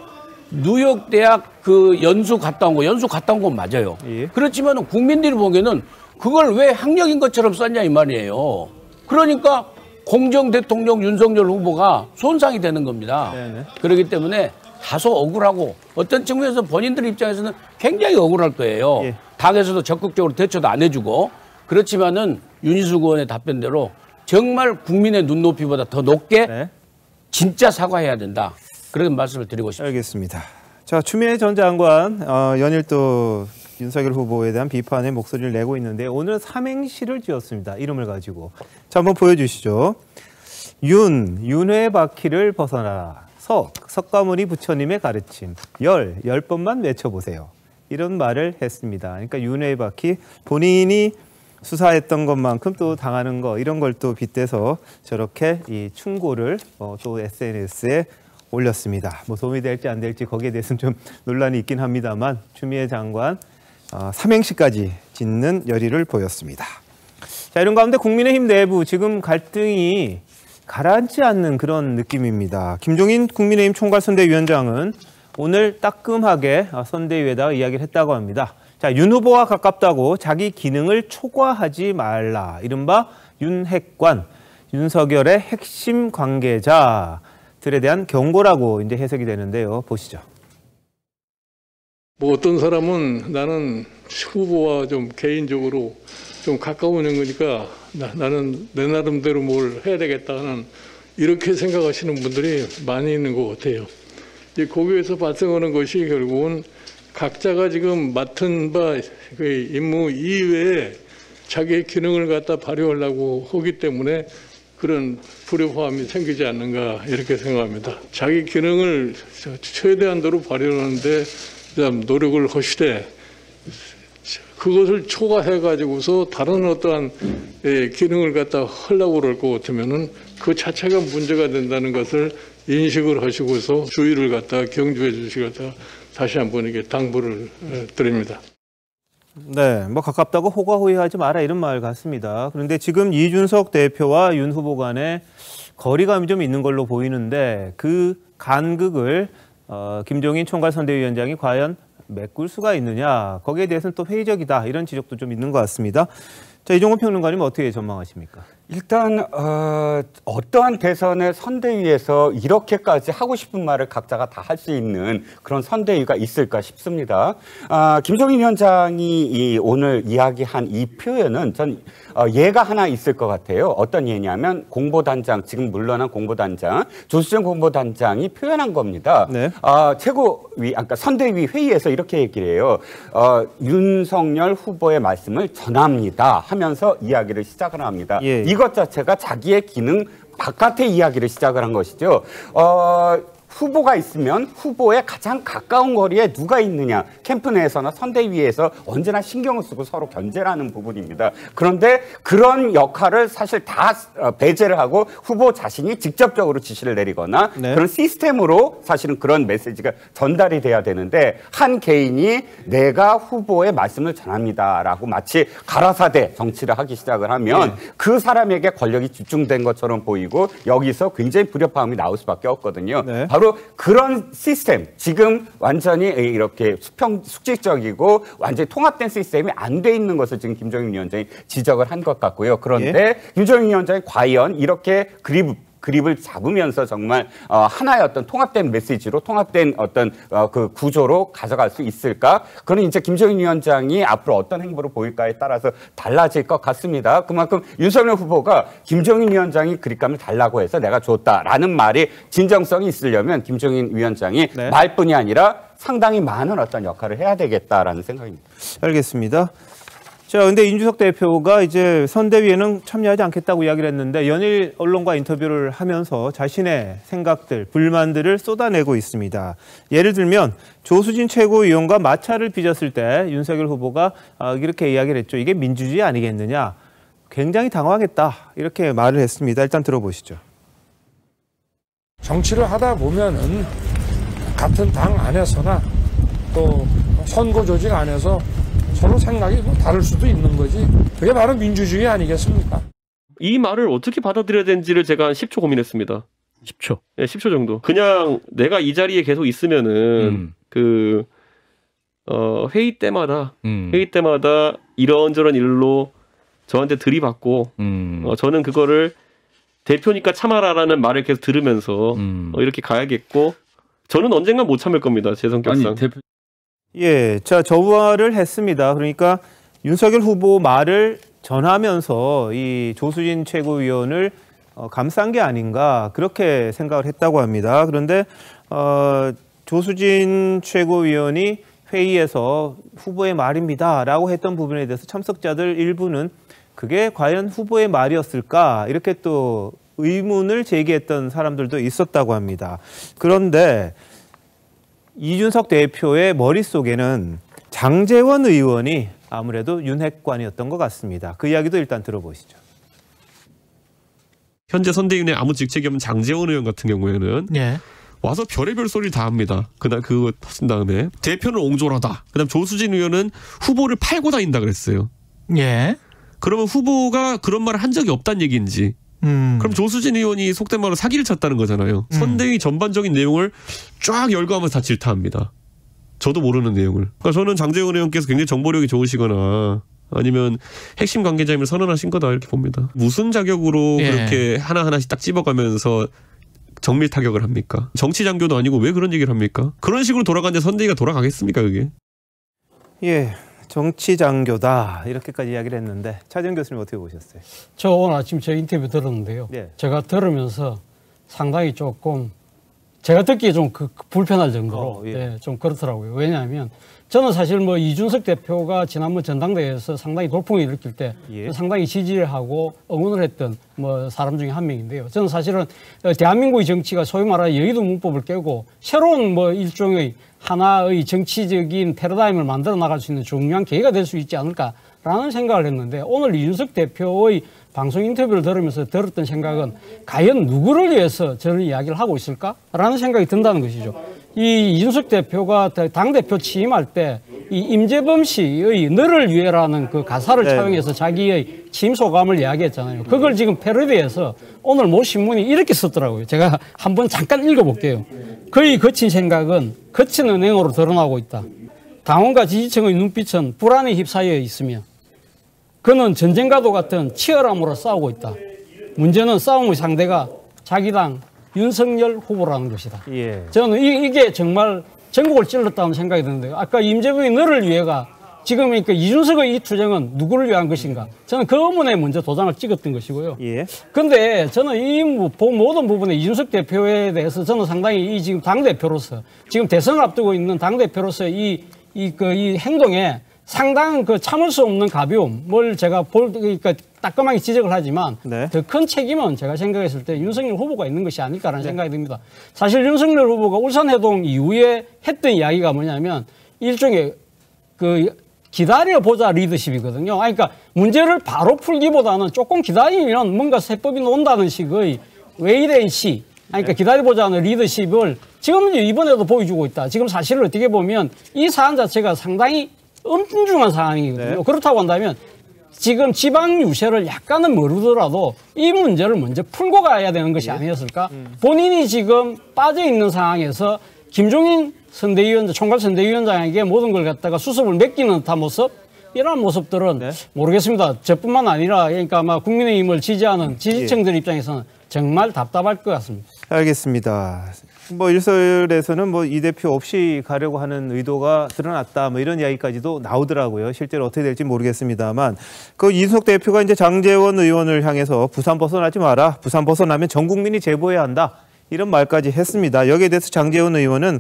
뉴욕 대학 그 연수 갔다 온 건 맞아요. 예. 그렇지만 국민들이 보기에는 그걸 왜 학력인 것처럼 썼냐 이 말이에요. 그러니까 공정 대통령 윤석열 후보가 손상이 되는 겁니다. 네네. 그렇기 때문에 다소 억울하고 어떤 측면에서 본인들 입장에서는 굉장히 억울할 거예요. 예. 당에서도 적극적으로 대처도 안 해주고 그렇지만은 윤희숙 의원의 답변대로 정말 국민의 눈높이보다 더 높게 네. 진짜 사과해야 된다. 그런 말씀을 드리고 싶습니다. 알겠습니다. 자, 추미애 전 장관 연일 또 윤석열 후보에 대한 비판의 목소리를 내고 있는데 오늘은 삼행시를 지었습니다. 이름을 가지고. 자, 한번 보여주시죠. 윤회 바퀴를 벗어나라. 석가모니 부처님의 가르침. 10번만 외쳐보세요. 이런 말을 했습니다. 그러니까 윤회 바퀴 본인이 수사했던 것만큼 또 당하는 거 이런 걸 또 빗대서 저렇게 이 충고를 또 SNS에 올렸습니다. 뭐 도움이 될지 안 될지 거기에 대해서는 좀 논란이 있긴 합니다만 추미애 장관 삼행시까지 짓는 열의를 보였습니다. 자, 이런 가운데 국민의힘 내부 지금 갈등이 가라앉지 않는 그런 느낌입니다. 김종인 국민의힘 총괄선대위원장은 오늘 따끔하게 선대위에다가 이야기를 했다고 합니다. 자, 윤 후보와 가깝다고 자기 기능을 초과하지 말라. 이른바 윤핵관, 윤석열의 핵심 관계자들에 대한 경고라고 이제 해석이 되는데요. 보시죠. 뭐 어떤 사람은 나는 후보와 좀 개인적으로 좀 가까운 거니까 나는 내 나름대로 뭘 해야 되겠다 하는 이렇게 생각하시는 분들이 많이 있는 것 같아요. 이제 거기에서 발생하는 것이 결국은 각자가 지금 맡은 바 임무 이외에 자기의 기능을 갖다 발휘하려고 하기 때문에 그런 불협화음이 생기지 않는가 이렇게 생각합니다. 자기 기능을 최대한도로 발휘하는데 노력을 하시되 그것을 초과해가지고서 다른 어떠한 기능을 갖다 하려고 그럴 것 같으면은 그 자체가 문제가 된다는 것을 인식을 하시고서 주의를 갖다 경주해 주시겠다 다시 한번 이게 당부를 드립니다. 네, 뭐 가깝다고 호가호위하지 마라 이런 말 같습니다. 그런데 지금 이준석 대표와 윤 후보 간에 거리감이 좀 있는 걸로 보이는데 그 간극을 김종인 총괄선대위원장이 과연 메꿀 수가 있느냐, 거기에 대해서는 또 회의적이다 이런 지적도 좀 있는 것 같습니다. 자, 이종호 평론가님 어떻게 전망하십니까? 일단 어떠한 대선의 선대위에서 이렇게까지 하고 싶은 말을 각자가 다 할 수 있는 그런 선대위가 있을까 싶습니다. 김종인 위원장이 오늘 이야기한 이 표현은 전 예가 하나 있을 것 같아요. 어떤 예냐면 공보단장, 지금 물러난 공보단장, 조수정 공보단장이 표현한 겁니다. 네. 최고위, 아까 선대위 회의에서 이렇게 얘기를 해요. 윤석열 후보의 말씀을 전합니다 하면서 이야기를 시작을 합니다. 예. 이것 자체가 자기의 기능 바깥의 이야기를 시작을 한 것이죠. 후보가 있으면 후보에 가장 가까운 거리에 누가 있느냐. 캠프 내에서나 선대위에서 언제나 신경을 쓰고 서로 견제를 하는 부분입니다. 그런데 그런 역할을 사실 다 배제를 하고 후보 자신이 직접적으로 지시를 내리거나 네. 그런 시스템으로 사실은 그런 메시지가 전달이 돼야 되는데 한 개인이 내가 후보의 말씀을 전합니다라고 마치 가라사대 정치를 하기 시작을 하면 네. 그 사람에게 권력이 집중된 것처럼 보이고 여기서 굉장히 불협화음이 나올 수밖에 없거든요. 네. 바로 바로 그런 시스템, 지금 완전히 이렇게 수직적이고 완전히 통합된 시스템이 안 돼 있는 것을 지금 김종인 위원장이 지적을 한 것 같고요. 그런데 김종인 위원장이 과연 이렇게 그립을 잡으면서 정말 하나의 어떤 통합된 메시지로 통합된 어떤 그 구조로 가져갈 수 있을까? 그건 이제 김종인 위원장이 앞으로 어떤 행보를 보일까에 따라서 달라질 것 같습니다. 그만큼 윤석열 후보가 김종인 위원장이 그립감을 달라고 해서 내가 줬다라는 말이 진정성이 있으려면 김종인 위원장이 말뿐이 아니라 상당히 많은 어떤 역할을 해야 되겠다라는 생각입니다. 알겠습니다. 자, 근데 이준석 대표가 이제 선대위에는 참여하지 않겠다고 이야기를 했는데 연일 언론과 인터뷰를 하면서 자신의 생각들, 불만들을 쏟아내고 있습니다. 예를 들면 조수진 최고위원과 마찰을 빚었을 때 윤석열 후보가 이렇게 이야기를 했죠. 이게 민주주의 아니겠느냐. 굉장히 당황했다. 이렇게 말을 했습니다. 일단 들어보시죠. 정치를 하다 보면은 같은 당 안에서나 또 선거 조직 안에서 서로 생각이 다를 수도 있는 거지. 그게 바로 민주주의 아니겠습니까? 이 말을 어떻게 받아들여야 되는지를 제가 한 10초 고민했습니다. 10초? 네, 10초 정도. 그냥 내가 이 자리에 계속 있으면은 회의 때마다 이런저런 일로 저한테 들이받고 저는 그거를 대표니까 참아라라는 말을 계속 들으면서 이렇게 가야겠고 저는 언젠간 못 참을 겁니다. 제 성격상. 예, 자, 저부하를 했습니다. 그러니까 윤석열 후보 말을 전하면서 이 조수진 최고위원을 감싼 게 아닌가 그렇게 생각을 했다고 합니다. 그런데 조수진 최고위원이 회의에서 후보의 말입니다라고 했던 부분에 대해서 참석자들 일부는 그게 과연 후보의 말이었을까 이렇게 또 의문을 제기했던 사람들도 있었다고 합니다. 그런데 이준석 대표의 머릿속에는 장제원 의원이 아무래도 윤핵관이었던 것 같습니다. 그 이야기도 일단 들어보시죠. 현재 선대위원회 아무 직책이 없는 장제원 의원 같은 경우에는 와서 별의별 소리를 다 합니다. 그날 그거 하신 다음에 대표는 옹졸하다. 그다음 조수진 의원은 후보를 팔고 다닌다 그랬어요. 그러면 후보가 그런 말을 한 적이 없다는 얘기인지 그럼 조수진 의원이 속된 말로 사기를 쳤다는 거잖아요. 선대위 전반적인 내용을 쫙 열거하면서 다 질타합니다. 저도 모르는 내용을. 그러니까 저는 장제원 의원께서 굉장히 정보력이 좋으시거나 아니면 핵심 관계자임을 선언하신 거다 이렇게 봅니다. 무슨 자격으로 그렇게 하나하나씩 딱 집어가면서 정밀 타격을 합니까? 정치 장교도 아니고 왜 그런 얘기를 합니까? 그런 식으로 돌아가는데 선대위가 돌아가겠습니까 그게? 예. 정치 장교다 이렇게까지 이야기를 했는데 차재현 교수님 어떻게 보셨어요? 저 오늘 아침 저 인터뷰 들었는데요. 제가 들으면서 상당히 조금 제가 듣기에 좀 불편할 정도로 좀 그렇더라고요. 왜냐하면 저는 사실 뭐 이준석 대표가 지난번 전당대회에서 상당히 돌풍을 일으킬 때 상당히 지지를 하고 응원을 했던 뭐 사람 중에 한 명인데요. 저는 사실은 대한민국의 정치가 소위 말하는 여의도 문법을 깨고 새로운 뭐 일종의 하나의 정치적인 패러다임을 만들어 나갈 수 있는 중요한 계기가 될 수 있지 않을까라는 생각을 했는데 오늘 이준석 대표의 방송 인터뷰를 들으면서 들었던 생각은 과연 누구를 위해서 저런 이야기를 하고 있을까라는 생각이 든다는 것이죠. 이 이준석 대표가 당대표 취임할 때 이 임재범 씨의 너를 위해라는 그 가사를 차용해서 자기의 취임 소감을 이야기했잖아요. 그걸 지금 패러디해서 오늘 모 신문이 이렇게 썼더라고요. 제가 한번 잠깐 읽어볼게요. 그의 거친 생각은 거친 은행으로 드러나고 있다. 당원과 지지층의 눈빛은 불안에 휩싸여 있으며 그는 전쟁과도 같은 치열함으로 싸우고 있다. 문제는 싸움의 상대가 자기 당 윤석열 후보라는 것이다. 저는 이게 정말 전국을 찔렀다는 생각이 드는데요. 아까 임재범이 너를 위해가 지금 그러니까 이준석의 이 투쟁은 누구를 위한 것인가? 저는 그 부분에 먼저 도장을 찍었던 것이고요. 그런데 저는 이 모든 부분에 이준석 대표에 대해서 저는 상당히 이 지금 당대표로서 지금 대선을 앞두고 있는 당대표로서 이 행동에 상당한 그 참을 수 없는 가벼움을 제가 그러니까 따끔하게 지적을 하지만 더 큰 책임은 제가 생각했을 때 윤석열 후보가 있는 것이 아닐까라는 생각이 듭니다. 사실 윤석열 후보가 울산회동 이후에 했던 이야기가 뭐냐면 일종의 그 기다려보자 리더십이거든요. 그러니까 문제를 바로 풀기보다는 조금 기다리면 뭔가 세법이 나온다는 식의 웨이트앤시 그러니까 기다려보자는 리더십을 지금 이번에도 보여주고 있다. 지금 사실을 어떻게 보면 이 사안 자체가 상당히 엄중한 상황이거든요. 그렇다고 한다면 지금 지방 유세를 약간은 모르더라도 이 문제를 먼저 풀고 가야 되는 것이 아니었을까? 본인이 지금 빠져 있는 상황에서 김종인 선대위원장, 총괄 선대위원장에게 모든 걸 갖다가 수습을 맡기는 듯한 모습, 이런 모습들은 모르겠습니다. 저뿐만 아니라 그러니까 아마 국민의힘을 지지하는 지지층들 입장에서는 정말 답답할 것 같습니다. 알겠습니다. 뭐 일설에서는 뭐 이 대표 없이 가려고 하는 의도가 드러났다, 뭐 이런 이야기까지도 나오더라고요. 실제로 어떻게 될지 모르겠습니다만, 그 이준석 대표가 이제 장제원 의원을 향해서 부산 벗어나지 마라, 부산 벗어나면 전 국민이 제보해야 한다, 이런 말까지 했습니다. 여기에 대해서 장제원 의원은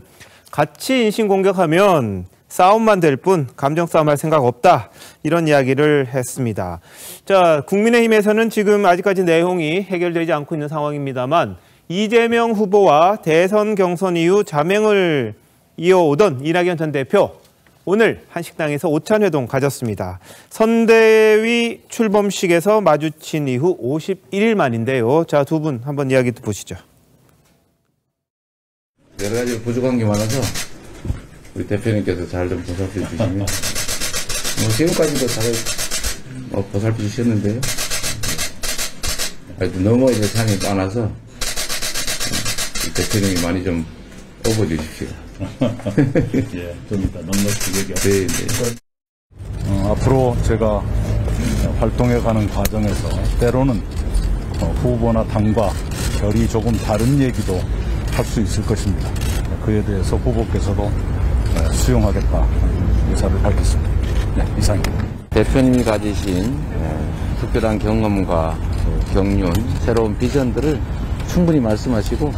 같이 인신공격하면 싸움만 될 뿐 감정 싸움할 생각 없다, 이런 이야기를 했습니다. 자, 국민의힘에서는 지금 아직까지 내용이 해결되지 않고 있는 상황입니다만, 이재명 후보와 대선 경선 이후 자맹을 이어오던 이낙연 전 대표, 오늘 한식당에서 오찬회동 가졌습니다. 선대위 출범식에서 마주친 이후 51일 만인데요. 자, 두 분 한번 이야기 보시죠. 여러 가지 부족한 게 많아서 우리 대표님께서 잘 좀 보살펴 주시면, 뭐 지금까지도 잘 보살펴 주셨는데요. 너무 이제 산이 많아서 대표님이 많이 좀 업어주십시오. 예, 좀 이따 넉넉히 얘기하겠습니다. 네. 앞으로 제가 활동해가는 과정에서 때로는 후보나 당과 결이 조금 다른 얘기도 할 수 있을 것입니다. 그에 대해서 후보께서도 수용하겠다 의사를 밝혔습니다. 네, 이상입니다. 대표님이 가지신 특별한 경험과 경륜, 새로운 비전들을 충분히 말씀하시고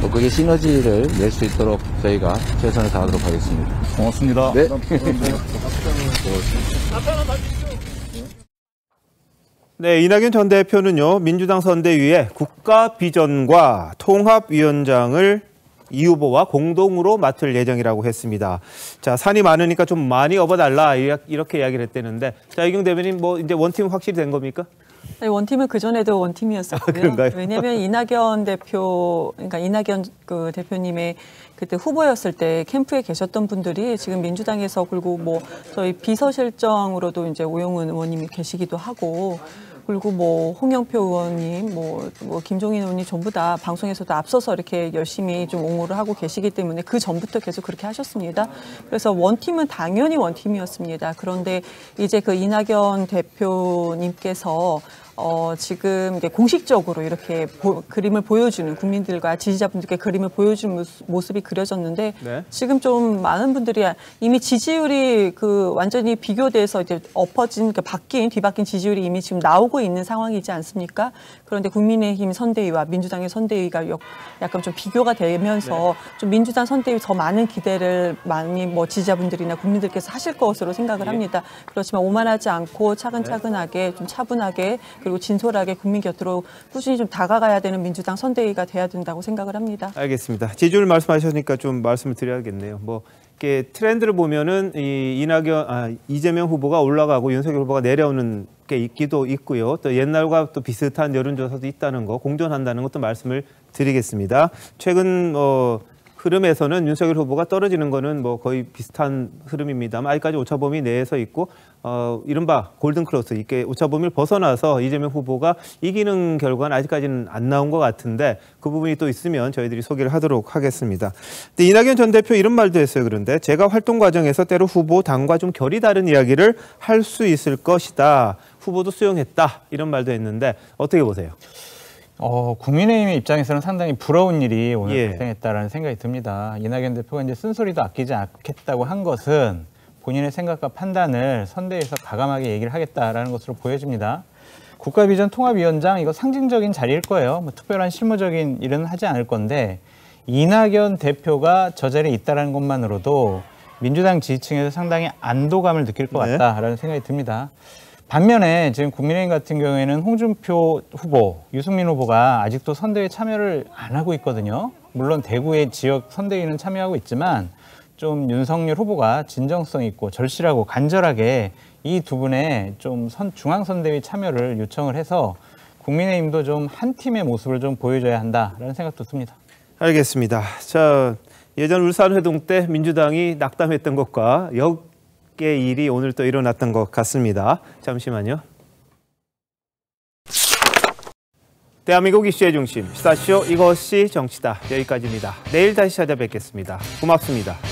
또 그게 시너지를 낼 수 있도록 저희가 최선을 다하도록 하겠습니다. 고맙습니다. 네. 네, 이낙연 전 대표는요, 민주당 선대위에 국가 비전과 통합위원장을 이 후보와 공동으로 맡을 예정이라고 했습니다. 자, 산이 많으니까 좀 많이 업어달라, 이렇게 이야기를 했다는데, 자, 이경 대변인, 뭐 이제 원팀 확실히 된 겁니까? 네, 원팀은 그전에도 원팀이었었고요. 그런가요? 왜냐하면 이낙연 대표, 그러니까 이낙연 그 대표님의 그때 후보였을 때 캠프에 계셨던 분들이 지금 민주당에서, 그리고 뭐 저희 비서실장으로도 이제 오영훈 의원님이 계시기도 하고, 그리고 뭐 홍영표 의원님, 뭐 김종인 의원님 전부 다 방송에서도 앞서서 이렇게 열심히 좀 옹호를 하고 계시기 때문에 그 전부터 계속 그렇게 하셨습니다. 그래서 원팀은 당연히 원팀이었습니다. 그런데 이제 그 이낙연 대표님께서 지금 이게 공식적으로 이렇게 그림을 보여주는, 국민들과 지지자분들께 그림을 보여주는 모습이 그려졌는데, 네. 지금 좀 많은 분들이 이미 지지율이 그 완전히 비교돼서 이제 엎어진, 뒤바뀐 지지율이 이미 지금 나오고 있는 상황이지 않습니까? 그런데 국민의힘 선대위와 민주당의 선대위가 약간 좀 비교가 되면서, 네. 좀 민주당 선대위 더 많은 기대를 많이 뭐 지지자분들이나 국민들께서 하실 것으로 생각을 합니다. 그렇지만 오만하지 않고 차근차근하게 좀 차분하게 그리고 진솔하게 국민 곁으로 꾸준히 좀 다가가야 되는 민주당 선대위가 돼야 된다고 생각을 합니다. 알겠습니다. 지지율 말씀하셨으니까 좀 말씀을 드려야겠네요. 뭐 이렇게 트렌드를 보면은 이재명 후보가 올라가고 윤석열 후보가 내려오는 게 있기도 있고요. 또 옛날과 또 비슷한 여론조사도 있다는 거, 공존한다는 것도 말씀을 드리겠습니다. 최근 흐름에서는 윤석열 후보가 떨어지는 거는 뭐 거의 비슷한 흐름입니다만, 아직까지 오차범위 내에서 있고, 이른바 골든크로스, 이렇게 오차범위를 벗어나서 이재명 후보가 이기는 결과는 아직까지는 안 나온 것 같은데, 그 부분이 또 있으면 저희들이 소개를 하도록 하겠습니다. 근데 이낙연 전 대표 이런 말도 했어요. 그런데 제가 활동 과정에서 때로 후보 당과 좀 결이 다른 이야기를 할 수 있을 것이다. 후보도 수용했다. 이런 말도 했는데 어떻게 보세요? 국민의힘의 입장에서는 상당히 부러운 일이 오늘 발생했다라는 생각이 듭니다. 이낙연 대표가 이제 쓴소리도 아끼지 않겠다고 한 것은 본인의 생각과 판단을 선대위에서 과감하게 얘기를 하겠다라는 것으로 보여집니다. 국가비전 통합위원장, 이거 상징적인 자리일 거예요. 뭐 특별한 실무적인 일은 하지 않을 건데, 이낙연 대표가 저 자리에 있다는 것만으로도 민주당 지지층에서 상당히 안도감을 느낄 것 같다라는 생각이 듭니다. 반면에 지금 국민의힘 같은 경우에는 홍준표 후보, 유승민 후보가 아직도 선대위에 참여를 안 하고 있거든요. 물론 대구의 지역 선대위는 참여하고 있지만 좀 윤석열 후보가 진정성 있고 절실하고 간절하게 이 두 분의 좀 중앙선대위 참여를 요청을 해서 국민의힘도 좀 한 팀의 모습을 좀 보여줘야 한다라는 생각도 듭니다. 알겠습니다. 자, 예전 울산회동 때 민주당이 낙담했던 것과 개의 일이 오늘 또 일어났던 것 같습니다. 잠시만요. 대한민국 이슈의 중심, 시사쇼 이것이 정치다. 여기까지입니다. 내일 다시 찾아뵙겠습니다. 고맙습니다.